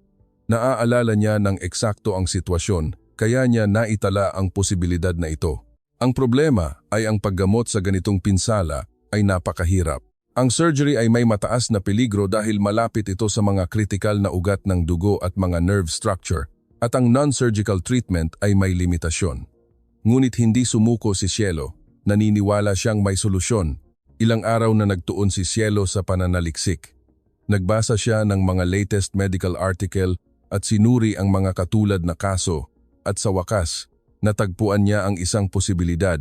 Naaalala niya ng eksakto ang sitwasyon, kaya niya naitala ang posibilidad na ito. Ang problema ay ang paggamot sa ganitong pinsala ay napakahirap. Ang surgery ay may mataas na peligro dahil malapit ito sa mga kritikal na ugat ng dugo at mga nerve structure, at ang non-surgical treatment ay may limitasyon. Ngunit hindi sumuko si Cielo, naniniwala siyang may solusyon. Ilang araw na nagtuon si Cielo sa pananaliksik. Nagbasa siya ng mga latest medical article at sinuri ang mga katulad na kaso, at sa wakas, natagpuan niya ang isang posibilidad.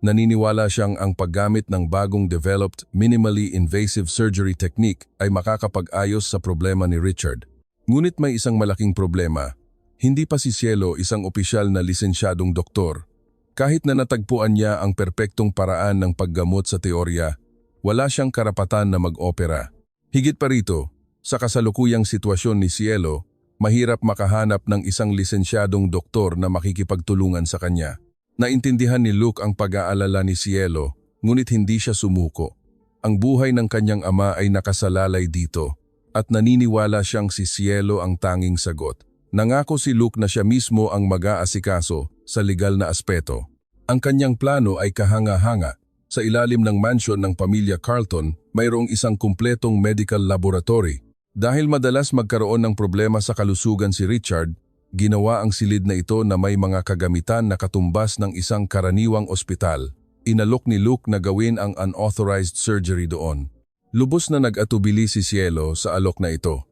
Naniniwala siyang ang paggamit ng bagong developed minimally invasive surgery technique ay makakapag-ayos sa problema ni Richard. Ngunit may isang malaking problema. Hindi pa si Cielo isang opisyal na lisensyadong doktor. Kahit na natagpuan niya ang perpektong paraan ng paggamot sa teorya, wala siyang karapatan na mag-opera. Higit pa rito, sa kasalukuyang sitwasyon ni Cielo, mahirap makahanap ng isang lisensyadong doktor na makikipagtulungan sa kanya. Naintindihan ni Luke ang pag-aalala ni Cielo, ngunit hindi siya sumuko. Ang buhay ng kanyang ama ay nakasalalay dito, at naniniwala siyang si Cielo ang tanging sagot. Nangako si Luke na siya mismo ang mag-aasikaso sa legal na aspeto. Ang kanyang plano ay kahanga-hanga. Sa ilalim ng mansion ng pamilya Carlton, mayroong isang kumpletong medical laboratory. Dahil madalas magkaroon ng problema sa kalusugan si Richard, ginawa ang silid na ito na may mga kagamitan na katumbas ng isang karaniwang ospital. Inalok ni Luke na gawin ang unauthorized surgery doon. Lubos na nag-atubili si Cielo sa alok na ito.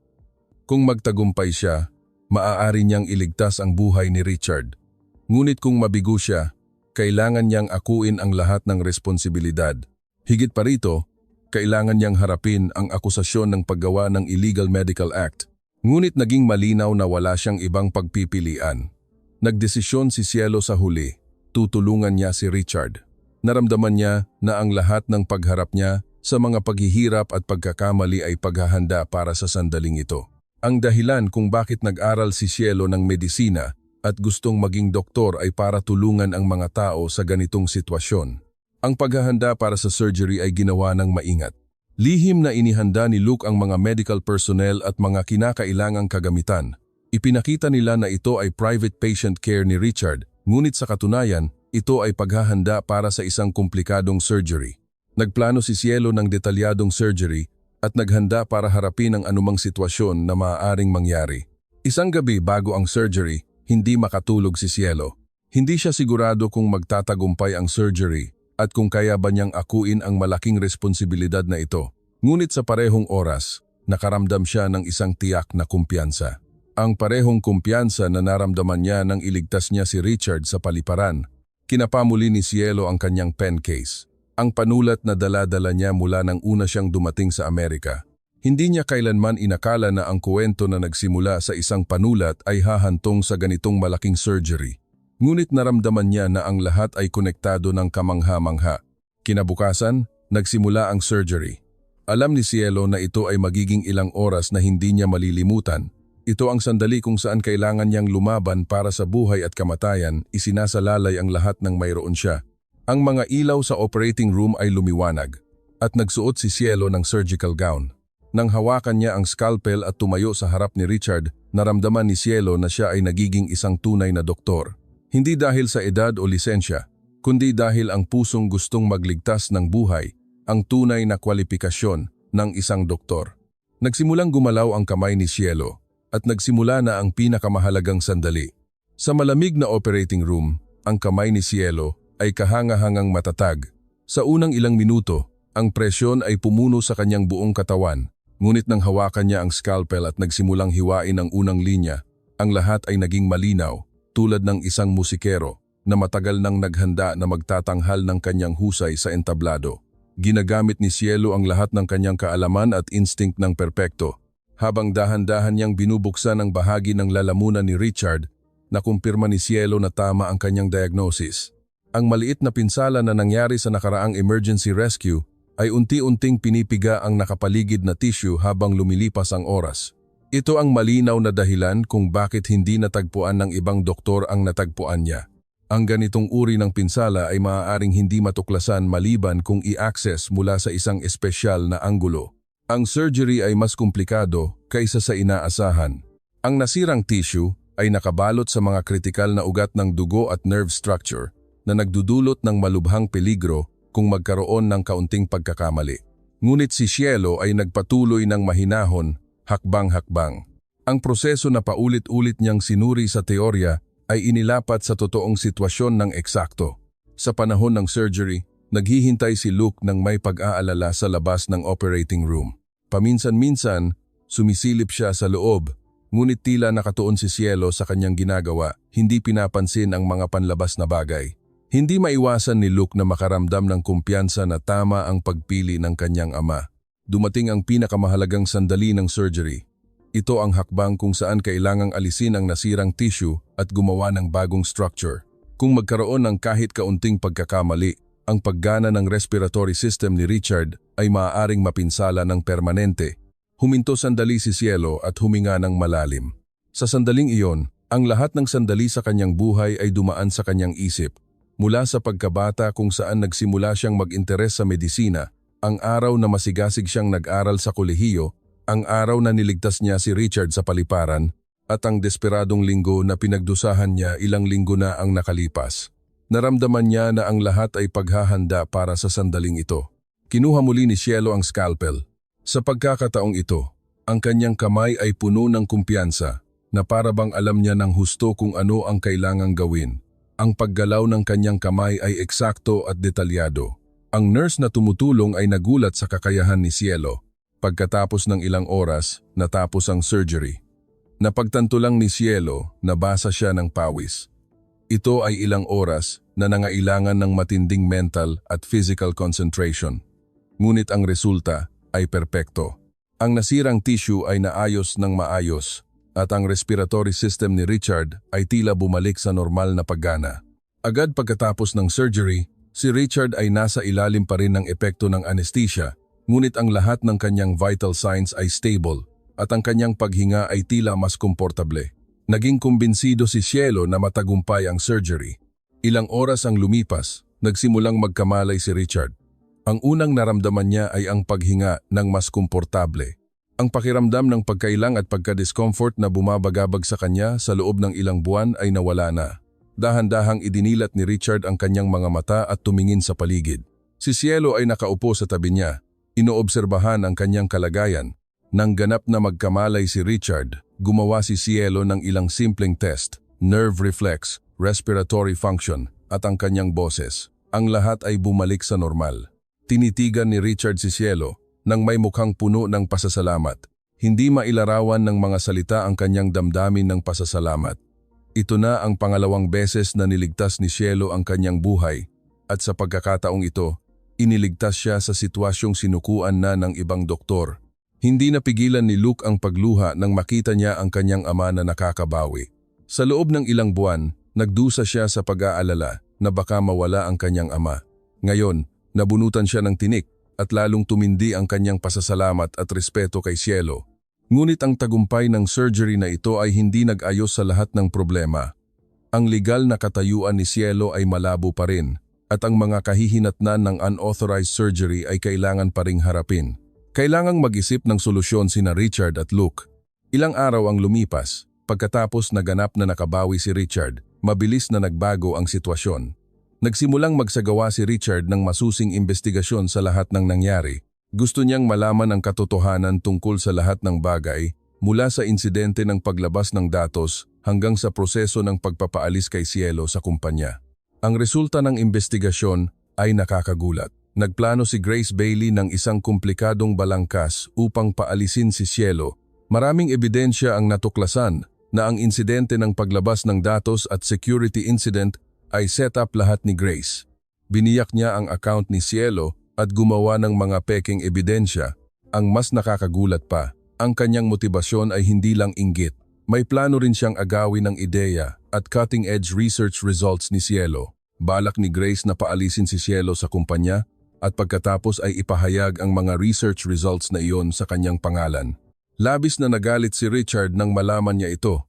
Kung magtagumpay siya, maaari niyang iligtas ang buhay ni Richard. Ngunit kung mabigo siya, kailangan niyang akuin ang lahat ng responsibilidad. Higit pa rito, Kailangan niyang harapin ang akusasyon ng paggawa ng illegal medical act. Ngunit naging malinaw na wala siyang ibang pagpipilian. Nagdesisyon si Cielo sa huli. Tutulungan niya si Richard. Naramdaman niya na ang lahat ng pagharap niya sa mga paghihirap at pagkakamali ay paghahanda para sa sandaling ito. Ang dahilan kung bakit nag-aral si Cielo ng medisina at gustong maging doktor ay para tulungan ang mga tao sa ganitong sitwasyon. Ang paghahanda para sa surgery ay ginawa ng maingat. Lihim na inihanda ni Luke ang mga medical personnel at mga kinakailangang kagamitan. Ipinakita nila na ito ay private patient care ni Richard, ngunit sa katunayan, ito ay paghahanda para sa isang komplikadong surgery. Nagplano si Cielo ng detalyadong surgery at naghanda para harapin ang anumang sitwasyon na maaaring mangyari. Isang gabi bago ang surgery, hindi makatulog si Cielo. Hindi siya sigurado kung magtatagumpay ang surgery at kung kaya ba niyang akuin ang malaking responsibilidad na ito. Ngunit sa parehong oras, nakaramdam siya ng isang tiyak na kumpiyansa. Ang parehong kumpiyansa na naramdaman niya nang iligtas niya si Richard sa paliparan. Kinapamuli ni Cielo ang kanyang pen case. Ang panulat na dala-dala niya mula nang una siyang dumating sa Amerika. Hindi niya kailanman inakala na ang kwento na nagsimula sa isang panulat ay hahantong sa ganitong malaking surgery. Ngunit naramdaman niya na ang lahat ay konektado ng kamangha-mangha. Kinabukasan, nagsimula ang surgery. Alam ni Cielo na ito ay magiging ilang oras na hindi niya malilimutan. Ito ang sandali kung saan kailangan niyang lumaban para sa buhay at kamatayan, isinasalalay ang lahat ng mayroon siya. Ang mga ilaw sa operating room ay lumiwanag, at nagsuot si Cielo ng surgical gown. Nang hawakan niya ang scalpel at tumayo sa harap ni Richard, naramdaman ni Cielo na siya ay nagiging isang tunay na doktor. Hindi dahil sa edad o lisensya, kundi dahil ang pusong gustong magligtas ng buhay, ang tunay na kwalipikasyon ng isang doktor. Nagsimulang gumalaw ang kamay ni Cielo at nagsimula na ang pinakamahalagang sandali. Sa malamig na operating room, ang kamay ni Cielo ay kahanga-hangang matatag. Sa unang ilang minuto, ang presyon ay pumuno sa kanyang buong katawan, ngunit nang hawakan niya ang scalpel at nagsimulang hiwain ang unang linya, ang lahat ay naging malinaw. Tulad ng isang musikero na matagal nang naghanda na magtatanghal ng kanyang husay sa entablado. Ginagamit ni Cielo ang lahat ng kanyang kaalaman at instinct ng perpekto, habang dahan-dahan niyang binubuksan ang bahagi ng lalamunan ni Richard, nakumpirma ni Cielo na tama ang kanyang diagnosis. Ang maliit na pinsala na nangyari sa nakaraang emergency rescue ay unti-unting pinipiga ang nakapaligid na tissue habang lumilipas ang oras. Ito ang malinaw na dahilan kung bakit hindi natagpuan ng ibang doktor ang natagpuan niya. Ang ganitong uri ng pinsala ay maaaring hindi matuklasan maliban kung i-access mula sa isang espesyal na anggulo. Ang surgery ay mas komplikado kaysa sa inaasahan. Ang nasirang tissue ay nakabalot sa mga kritikal na ugat ng dugo at nerve structure na nagdudulot ng malubhang peligro kung magkaroon ng kaunting pagkakamali. Ngunit si Cielo ay nagpatuloy ng mahinahon, hakbang-hakbang. Ang proseso na paulit-ulit niyang sinuri sa teorya ay inilapat sa totoong sitwasyon ng eksakto. Sa panahon ng surgery, naghihintay si Luke ng may pag-aalala sa labas ng operating room. Paminsan-minsan, sumisilip siya sa loob, ngunit tila nakatuon si Cielo sa kanyang ginagawa, hindi pinapansin ang mga panlabas na bagay. Hindi maiwasan ni Luke na makaramdam ng kumpiyansa na tama ang pagpili ng kanyang ama. Dumating ang pinakamahalagang sandali ng surgery. Ito ang hakbang kung saan kailangang alisin ang nasirang tissue at gumawa ng bagong structure. Kung magkaroon ng kahit kaunting pagkakamali, ang paggana ng respiratory system ni Richard ay maaaring mapinsala ng permanente. Huminto sandali si Cielo at huminga ng malalim. Sa sandaling iyon, ang lahat ng sandali sa kanyang buhay ay dumaan sa kanyang isip. Mula sa pagkabata kung saan nagsimula siyang mag-interes sa medisina, ang araw na masigasig siyang nag-aral sa kolehiyo, ang araw na niligtas niya si Richard sa paliparan, at ang desperadong linggo na pinagdusahan niya ilang linggo na ang nakalipas. Naramdaman niya na ang lahat ay paghahanda para sa sandaling ito. Kinuha muli ni Cielo ang scalpel. Sa pagkakataong ito, ang kanyang kamay ay puno ng kumpiyansa na para bang alam niya ng husto kung ano ang kailangang gawin. Ang paggalaw ng kanyang kamay ay eksakto at detalyado. Ang nurse na tumutulong ay nagulat sa kakayahan ni Cielo. Pagkatapos ng ilang oras, natapos ang surgery. Napagtanto lang ni Cielo na basa siya ng pawis. Ito ay ilang oras na nangailangan ng matinding mental at physical concentration. ngunit ang resulta ay perpekto. Ang nasirang tissue ay naayos ng maayos at ang respiratory system ni Richard ay tila bumalik sa normal na paggana. Agad pagkatapos ng surgery, si Richard ay nasa ilalim pa rin ng epekto ng anesthesia, ngunit ang lahat ng kanyang vital signs ay stable at ang kanyang paghinga ay tila mas komportable. Naging kumbinsido si Cielo na matagumpay ang surgery. Ilang oras ang lumipas, nagsimulang magkamalay si Richard. Ang unang naramdaman niya ay ang paghinga ng mas komportable. Ang pakiramdam ng pagkailang at pagka-discomfort na bumabagabag sa kanya sa loob ng ilang buwan ay nawala na. Dahan-dahang idinilat ni Richard ang kanyang mga mata at tumingin sa paligid. Si Cielo ay nakaupo sa tabi niya. Inoobserbahan ang kanyang kalagayan. Nang ganap na magkamalay si Richard, gumawa si Cielo ng ilang simpleng test, nerve reflex, respiratory function, at ang kanyang boses. Ang lahat ay bumalik sa normal. Tinitigan ni Richard si Cielo nang may mukhang puno ng pasasalamat. Hindi mailarawan ng mga salita ang kanyang damdamin ng pasasalamat. Ito na ang pangalawang beses na niligtas ni Cielo ang kanyang buhay at sa pagkakataong ito, iniligtas siya sa sitwasyong sinukuan na ng ibang doktor. Hindi napigilan ni Luke ang pagluha nang makita niya ang kanyang ama na nakakabawi. Sa loob ng ilang buwan, nagdusa siya sa pag-aalala na baka mawala ang kanyang ama. Ngayon, nabunutan siya ng tinik at lalong tumindi ang kanyang pasasalamat at respeto kay Cielo. Ngunit ang tagumpay ng surgery na ito ay hindi nag-ayos sa lahat ng problema. Ang legal na katayuan ni Cielo ay malabo pa rin at ang mga kahihinatnan ng unauthorized surgery ay kailangan pa ring harapin. Kailangang mag-isip ng solusyon sina Richard at Luke. Ilang araw ang lumipas, pagkatapos naganap na nakabawi si Richard, mabilis na nagbago ang sitwasyon. Nagsimulang magsagawa si Richard ng masusing investigasyon sa lahat ng nangyari. Gusto niyang malaman ang katotohanan tungkol sa lahat ng bagay, mula sa insidente ng paglabas ng datos hanggang sa proseso ng pagpapaalis kay Cielo sa kumpanya. Ang resulta ng investigasyon ay nakakagulat. Nagplano si Grace Bailey ng isang komplikadong balangkas upang paalisin si Cielo. Maraming ebidensya ang natuklasan na ang insidente ng paglabas ng datos at security incident ay set up lahat ni Grace. Biniyak niya ang account ni Cielo at gumawa ng mga peking ebidensya. Ang mas nakakagulat pa, ang kanyang motibasyon ay hindi lang inggit. May plano rin siyang agawin ng ideya at cutting-edge research results ni Cielo. Balak ni Grace na paalisin si Cielo sa kumpanya at pagkatapos ay ipahayag ang mga research results na iyon sa kanyang pangalan. Labis na nagalit si Richard nang malaman niya ito.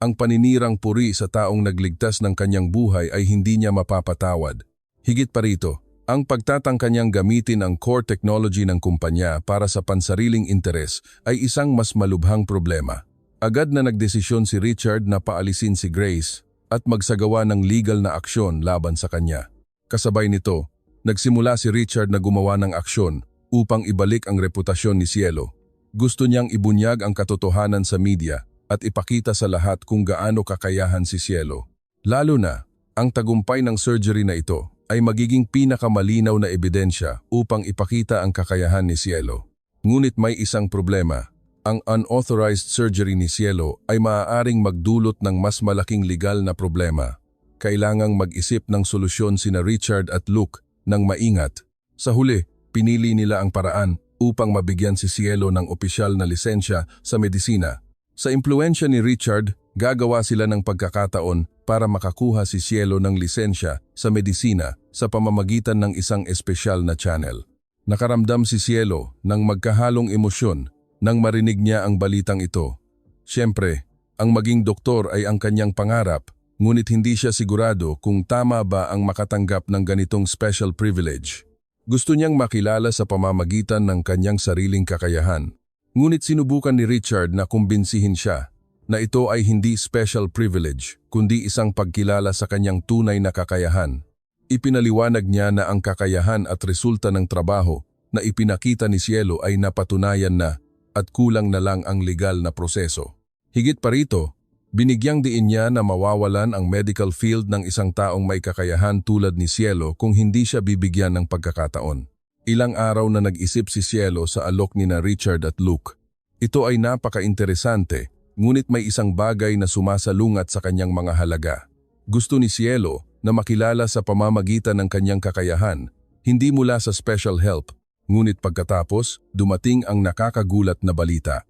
Ang paninirang puri sa taong nagligtas ng kanyang buhay ay hindi niya mapapatawad. Higit pa rito, ang pagtatangka niyang gamitin ang core technology ng kumpanya para sa pansariling interes ay isang mas malubhang problema. Agad na nagdesisyon si Richard na paalisin si Grace at magsagawa ng legal na aksyon laban sa kanya. Kasabay nito, nagsimula si Richard na gumawa ng aksyon upang ibalik ang reputasyon ni Cielo. Gusto niyang ibunyag ang katotohanan sa media at ipakita sa lahat kung gaano kakayahan si Cielo. Lalo na, ang tagumpay ng surgery na ito ay magiging pinakamalinaw na ebidensya upang ipakita ang kakayahan ni Cielo. Ngunit may isang problema. Ang unauthorized surgery ni Cielo ay maaaring magdulot ng mas malaking legal na problema. Kailangang mag-isip ng solusyon sina Richard at Luke ng maingat. Sa huli, pinili nila ang paraan upang mabigyan si Cielo ng opisyal na lisensya sa medisina. Sa impluensya ni Richard, gagawa sila ng pagkakataon para makakuha si Cielo ng lisensya sa medisina sa pamamagitan ng isang espesyal na channel. Nakaramdam si Cielo ng magkahalong emosyon nang marinig niya ang balitang ito. Siyempre, ang maging doktor ay ang kanyang pangarap, ngunit hindi siya sigurado kung tama ba ang makatanggap ng ganitong special privilege. Gusto niyang makilala sa pamamagitan ng kanyang sariling kakayahan. Ngunit sinubukan ni Richard na kumbinsihin siya na ito ay hindi special privilege, kundi isang pagkilala sa kanyang tunay na kakayahan. Ipinaliwanag niya na ang kakayahan at resulta ng trabaho na ipinakita ni Cielo ay napatunayan na at kulang na lang ang legal na proseso. Higit pa rito, binigyang diin niya na mawawalan ang medical field ng isang taong may kakayahan tulad ni Cielo kung hindi siya bibigyan ng pagkakataon. Ilang araw na nag-isip si Cielo sa alok ni na Richard at Luke. Ito ay napaka-interesante, ngunit may isang bagay na sumasalungat sa kanyang mga halaga. Gusto ni Cielo na makilala sa pamamagitan ng kanyang kakayahan, hindi mula sa special help, Ngunit pagkatapos, dumating ang nakakagulat na balita.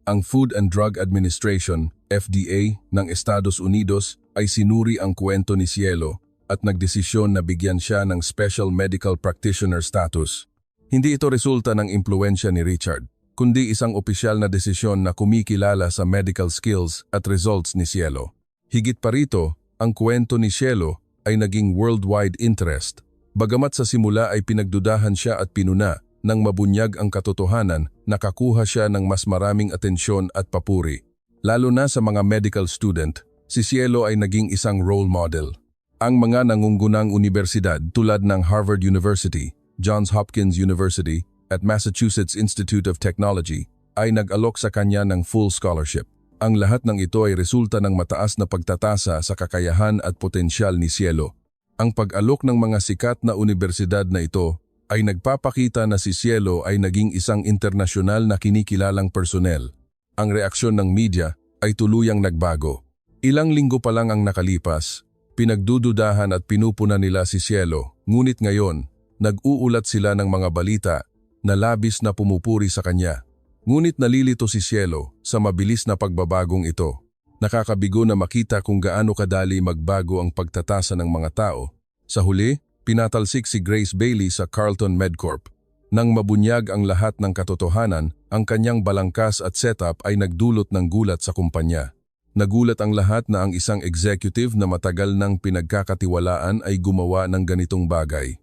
Ang Food and Drug Administration, FDA, ng Estados Unidos ay sinuri ang kwento ni Cielo at nagdesisyon na bigyan siya ng Special Medical Practitioner status. Hindi ito resulta ng impluensya ni Richard, kundi isang opisyal na desisyon na kumikilala sa medical skills at results ni Cielo. Higit pa rito, ang kwento ni Cielo ay naging worldwide interest. Bagamat sa simula ay pinagdudahan siya at pinuna, nang mabunyag ang katotohanan, nakakuha siya ng mas maraming atensyon at papuri. Lalo na sa mga medical student, si Cielo ay naging isang role model. Ang mga nangunggunang universidad tulad ng Harvard University, Johns Hopkins University, at Massachusetts Institute of Technology ay nag-alok sa kanya ng full scholarship. Ang lahat ng ito ay resulta ng mataas na pagtatasa sa kakayahan at potensyal ni Cielo. Ang pag-alok ng mga sikat na universidad na ito ay nagpapakita na si Cielo ay naging isang internasyonal na kinikilalang personel. Ang reaksyon ng media ay tuluyang nagbago. Ilang linggo pa lang ang nakalipas, pinagdududahan at pinupuna nila si Cielo, ngunit ngayon, nag-uulat sila ng mga balita na labis na pumupuri sa kanya. Ngunit nalilito si Cielo sa mabilis na pagbabagong ito. Nakakabigo na makita kung gaano kadali magbago ang pagtatasa ng mga tao. Sa huli, pinatalsik si Grace Bailey sa Carlton MedCorp. Nang mabunyag ang lahat ng katotohanan, ang kanyang balangkas at setup ay nagdulot ng gulat sa kumpanya. Nagulat ang lahat na ang isang executive na matagal nang pinagkakatiwalaan ay gumawa ng ganitong bagay.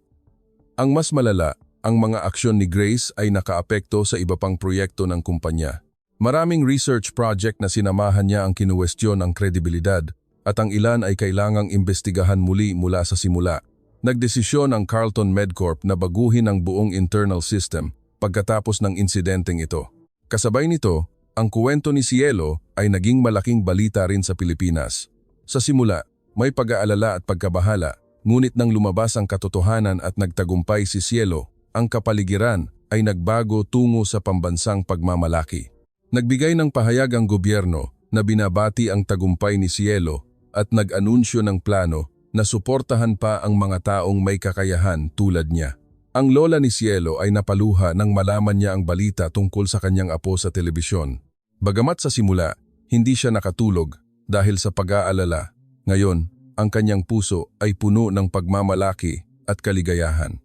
Ang mas malala, ang mga aksyon ni Grace ay nakaapekto sa iba pang proyekto ng kumpanya. Maraming research project na sinamahan niya ang kinuwestiyon ng kredibilidad at ang ilan ay kailangang imbestigahan muli mula sa simula. Nagdesisyon ang Carlton MedCorp na baguhin ang buong internal system pagkatapos ng insidenteng ito. Kasabay nito, ang kwento ni Cielo ay naging malaking balita rin sa Pilipinas. Sa simula, may pag-aalala at pagkabahala, ngunit nang lumabas ang katotohanan at nagtagumpay si Cielo, ang kapaligiran ay nagbago tungo sa pambansang pagmamalaki. Nagbigay ng pahayag ang gobyerno na binabati ang tagumpay ni Cielo at nag-anunsyo ng plano na suportahan pa ang mga taong may kakayahan tulad niya. Ang lola ni Cielo ay napaluha nang malaman niya ang balita tungkol sa kanyang apo sa telebisyon. Bagamat sa simula, hindi siya nakatulog dahil sa pag-aalala. Ngayon, ang kanyang puso ay puno ng pagmamalaki at kaligayahan.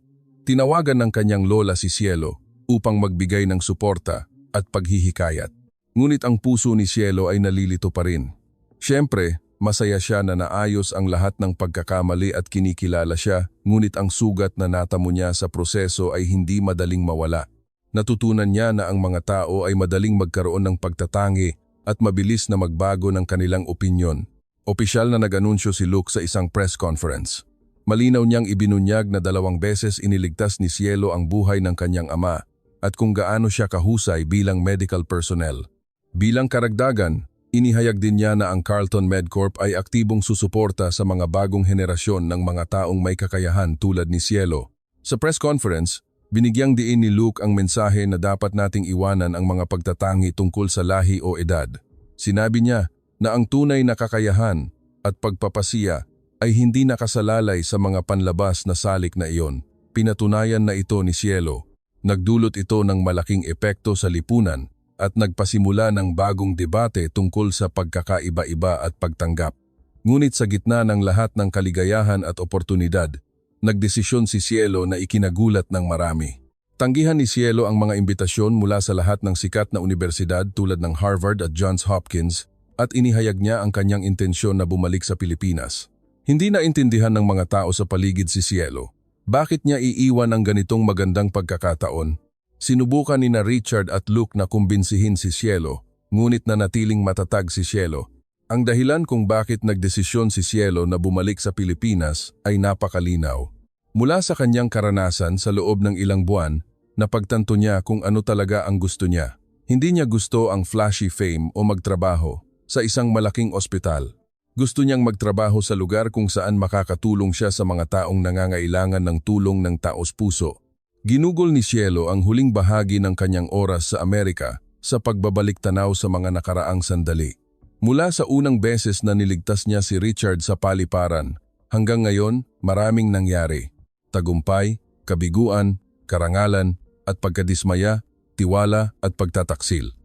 Tinawagan ng kanyang lola si Cielo upang magbigay ng suporta at paghihikayat. Ngunit ang puso ni Cielo ay nalilito pa rin. Siyempre, masaya siya na naayos ang lahat ng pagkakamali at kinikilala siya, ngunit ang sugat na natamo niya sa proseso ay hindi madaling mawala. Natutunan niya na ang mga tao ay madaling magkaroon ng pagtatangi at mabilis na magbago ng kanilang opinyon. Opisyal na nag-anunsyo si Luke sa isang press conference. Malinaw niyang ibinunyag na 2 beses iniligtas ni Cielo ang buhay ng kanyang ama at kung gaano siya kahusay bilang medical personnel. Bilang karagdagan, inihayag din niya na ang Carlton MedCorp ay aktibong susuporta sa mga bagong henerasyon ng mga taong may kakayahan tulad ni Cielo. Sa press conference, binigyang diin ni Luke ang mensahe na dapat nating iwanan ang mga pagtatangi tungkol sa lahi o edad. Sinabi niya na ang tunay na kakayahan at pagpapasiya ay hindi nakasalalay sa mga panlabas na salik na iyon. Pinatunayan na ito ni Cielo. Nagdulot ito ng malaking epekto sa lipunan at nagpasimula ng bagong debate tungkol sa pagkakaiba-iba at pagtanggap. Ngunit sa gitna ng lahat ng kaligayahan at oportunidad, nagdesisyon si Cielo na ikinagulat ng marami. Tanggihan ni Cielo ang mga imbitasyon mula sa lahat ng sikat na universidad tulad ng Harvard at Johns Hopkins at inihayag niya ang kanyang intensyon na bumalik sa Pilipinas. Hindi naintindihan ng mga tao sa paligid si Cielo. Bakit niya iiwan ang ganitong magandang pagkakataon? Sinubukan ni Richard at Luke na kumbinsihin si Cielo, ngunit nanatiling matatag si Cielo. Ang dahilan kung bakit nagdesisyon si Cielo na bumalik sa Pilipinas ay napakalinaw. Mula sa kanyang karanasan sa loob ng ilang buwan, napagtanto niya kung ano talaga ang gusto niya. Hindi niya gusto ang flashy fame o magtrabaho sa isang malaking ospital. Gusto niyang magtrabaho sa lugar kung saan makakatulong siya sa mga taong nangangailangan ng tulong ng taos-puso. Ginugol ni Cielo ang huling bahagi ng kanyang oras sa Amerika sa pagbabalik tanaw sa mga nakaraang sandali. Mula sa unang beses na niligtas niya si Richard sa paliparan, hanggang ngayon maraming nangyari. Tagumpay, kabiguan, karangalan, at pagkadismaya, tiwala at pagtataksil.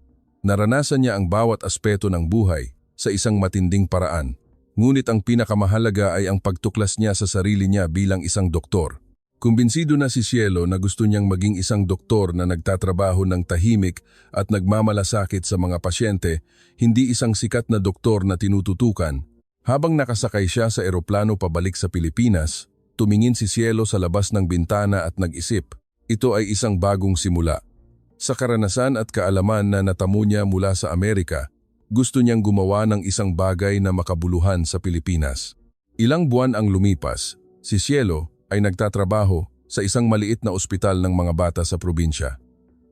Naranasan niya ang bawat aspeto ng buhay sa isang matinding paraan. Ngunit ang pinakamahalaga ay ang pagtuklas niya sa sarili niya bilang isang doktor. Kumbinsido na si Cielo na gusto niyang maging isang doktor na nagtatrabaho ng tahimik at nagmamalasakit sa mga pasyente, hindi isang sikat na doktor na tinututukan. Habang nakasakay siya sa eroplano pabalik sa Pilipinas, tumingin si Cielo sa labas ng bintana at nag-isip, ito ay isang bagong simula. Sa karanasan at kaalaman na natamo niya mula sa Amerika, gusto niyang gumawa ng isang bagay na makabuluhan sa Pilipinas. Ilang buwan ang lumipas, si Cielo ay nagtatrabaho sa isang maliit na ospital ng mga bata sa probinsya.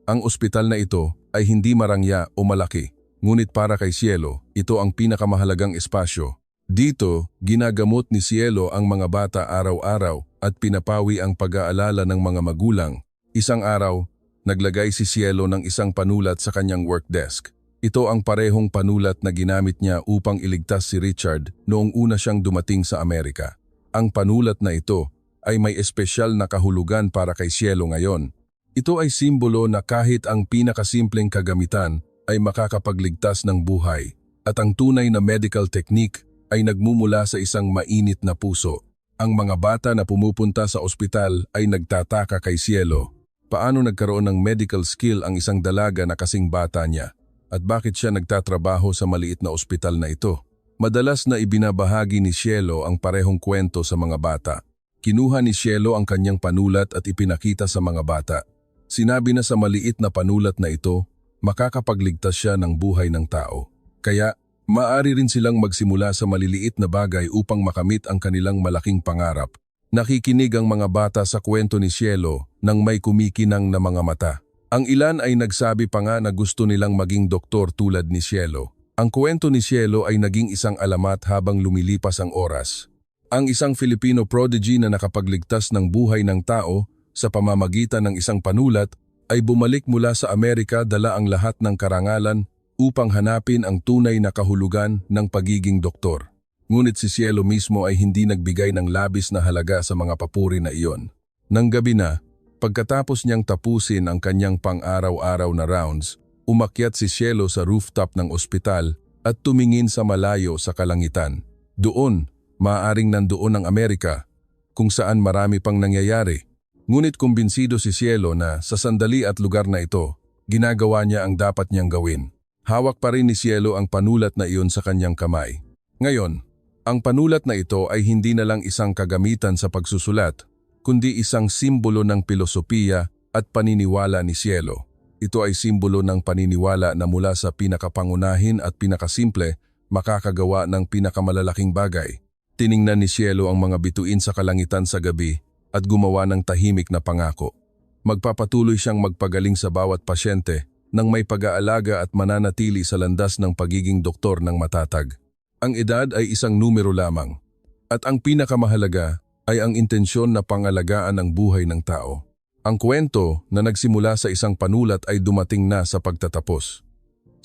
Ang ospital na ito ay hindi marangya o malaki, ngunit para kay Cielo, ito ang pinakamahalagang espasyo. Dito, ginagamot ni Cielo ang mga bata araw-araw at pinapawi ang pag-aalala ng mga magulang. Isang araw, naglagay si Cielo ng isang panulat sa kanyang work desk. Ito ang parehong panulat na ginamit niya upang iligtas si Richard noong una siyang dumating sa Amerika. Ang panulat na ito ay may espesyal na kahulugan para kay Cielo ngayon. Ito ay simbolo na kahit ang pinakasimpleng kagamitan ay makakapagligtas ng buhay at ang tunay na medical technique ay nagmumula sa isang mainit na puso. Ang mga bata na pumupunta sa ospital ay nagtataka kay Cielo. Paano nagkaroon ng medical skill ang isang dalaga na kasing bata niya? At bakit siya nagtatrabaho sa maliit na ospital na ito? Madalas na ibinabahagi ni Cielo ang parehong kwento sa mga bata. Kinuha ni Cielo ang kanyang panulat at ipinakita sa mga bata. Sinabi na sa maliit na panulat na ito, makakapagligtas siya ng buhay ng tao. Kaya, maaari rin silang magsimula sa maliliit na bagay upang makamit ang kanilang malaking pangarap. Nakikinig ang mga bata sa kwento ni Cielo nang may kumikinang na mga mata. Ang ilan ay nagsabi pa nga na gusto nilang maging doktor tulad ni Cielo. Ang kwento ni Cielo ay naging isang alamat habang lumilipas ang oras. Ang isang Filipino prodigy na nakapagligtas ng buhay ng tao sa pamamagitan ng isang panulat ay bumalik mula sa Amerika dala ang lahat ng karangalan upang hanapin ang tunay na kahulugan ng pagiging doktor. Ngunit si Cielo mismo ay hindi nagbigay ng labis na halaga sa mga papuri na iyon. Nang gabi na, pagkatapos niyang tapusin ang kanyang pang-araw-araw na rounds, umakyat si Cielo sa rooftop ng ospital at tumingin sa malayo sa kalangitan. Doon, maaaring nandoon ang Amerika, kung saan marami pang nangyayari. Ngunit kumbinsido si Cielo na sa sandali at lugar na ito, ginagawa niya ang dapat niyang gawin. Hawak pa rin ni Cielo ang panulat na iyon sa kanyang kamay. Ngayon, ang panulat na ito ay hindi na lang isang kagamitan sa pagsusulat, kundi isang simbolo ng pilosopiya at paniniwala ni Cielo. Ito ay simbolo ng paniniwala na mula sa pinakapangunahin at pinakasimple, makakagawa ng pinakamalalaking bagay. Tiningnan ni Cielo ang mga bituin sa kalangitan sa gabi at gumawa ng tahimik na pangako. Magpapatuloy siyang magpagaling sa bawat pasyente nang may pag-aalaga at mananatili sa landas ng pagiging doktor ng matatag. Ang edad ay isang numero lamang at ang pinakamahalaga ay ang intensyon na pangalagaan ang buhay ng tao. Ang kwento na nagsimula sa isang panulat ay dumating na sa pagtatapos.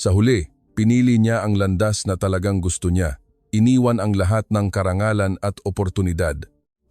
Sa huli, pinili niya ang landas na talagang gusto niya. Iniwan ang lahat ng karangalan at oportunidad.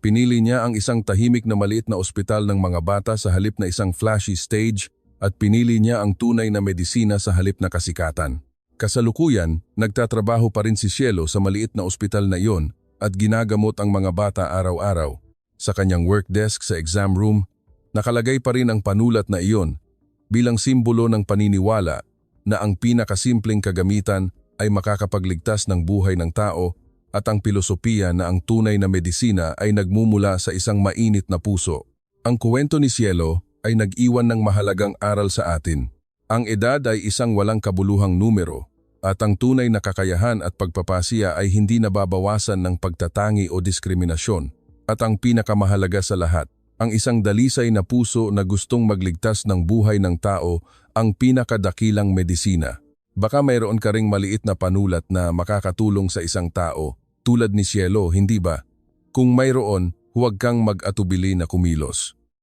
Pinili niya ang isang tahimik na maliit na ospital ng mga bata sa halip na isang flashy stage at pinili niya ang tunay na medisina sa halip na kasikatan. Kasalukuyan, nagtatrabaho pa rin si Cielo sa maliit na ospital na iyon at ginagamot ang mga bata araw-araw. Sa kanyang work desk sa exam room, nakalagay pa rin ang panulat na iyon bilang simbolo ng paniniwala na ang pinakasimpleng kagamitan ay makakapagligtas ng buhay ng tao at ang pilosopiya na ang tunay na medisina ay nagmumula sa isang mainit na puso. Ang kwento ni Cielo ay nag-iwan ng mahalagang aral sa atin. Ang edad ay isang walang kabuluhang numero at ang tunay na kakayahan at pagpapasiya ay hindi nababawasan ng pagtatangi o diskriminasyon. At ang pinakamahalaga sa lahat, ang isang dalisay na puso na gustong magligtas ng buhay ng tao ang pinakadakilang medisina. Baka mayroon ka ring maliit na panulat na makakatulong sa isang tao, tulad ni Cielo, hindi ba? Kung mayroon, huwag kang mag-atubili na kumilos.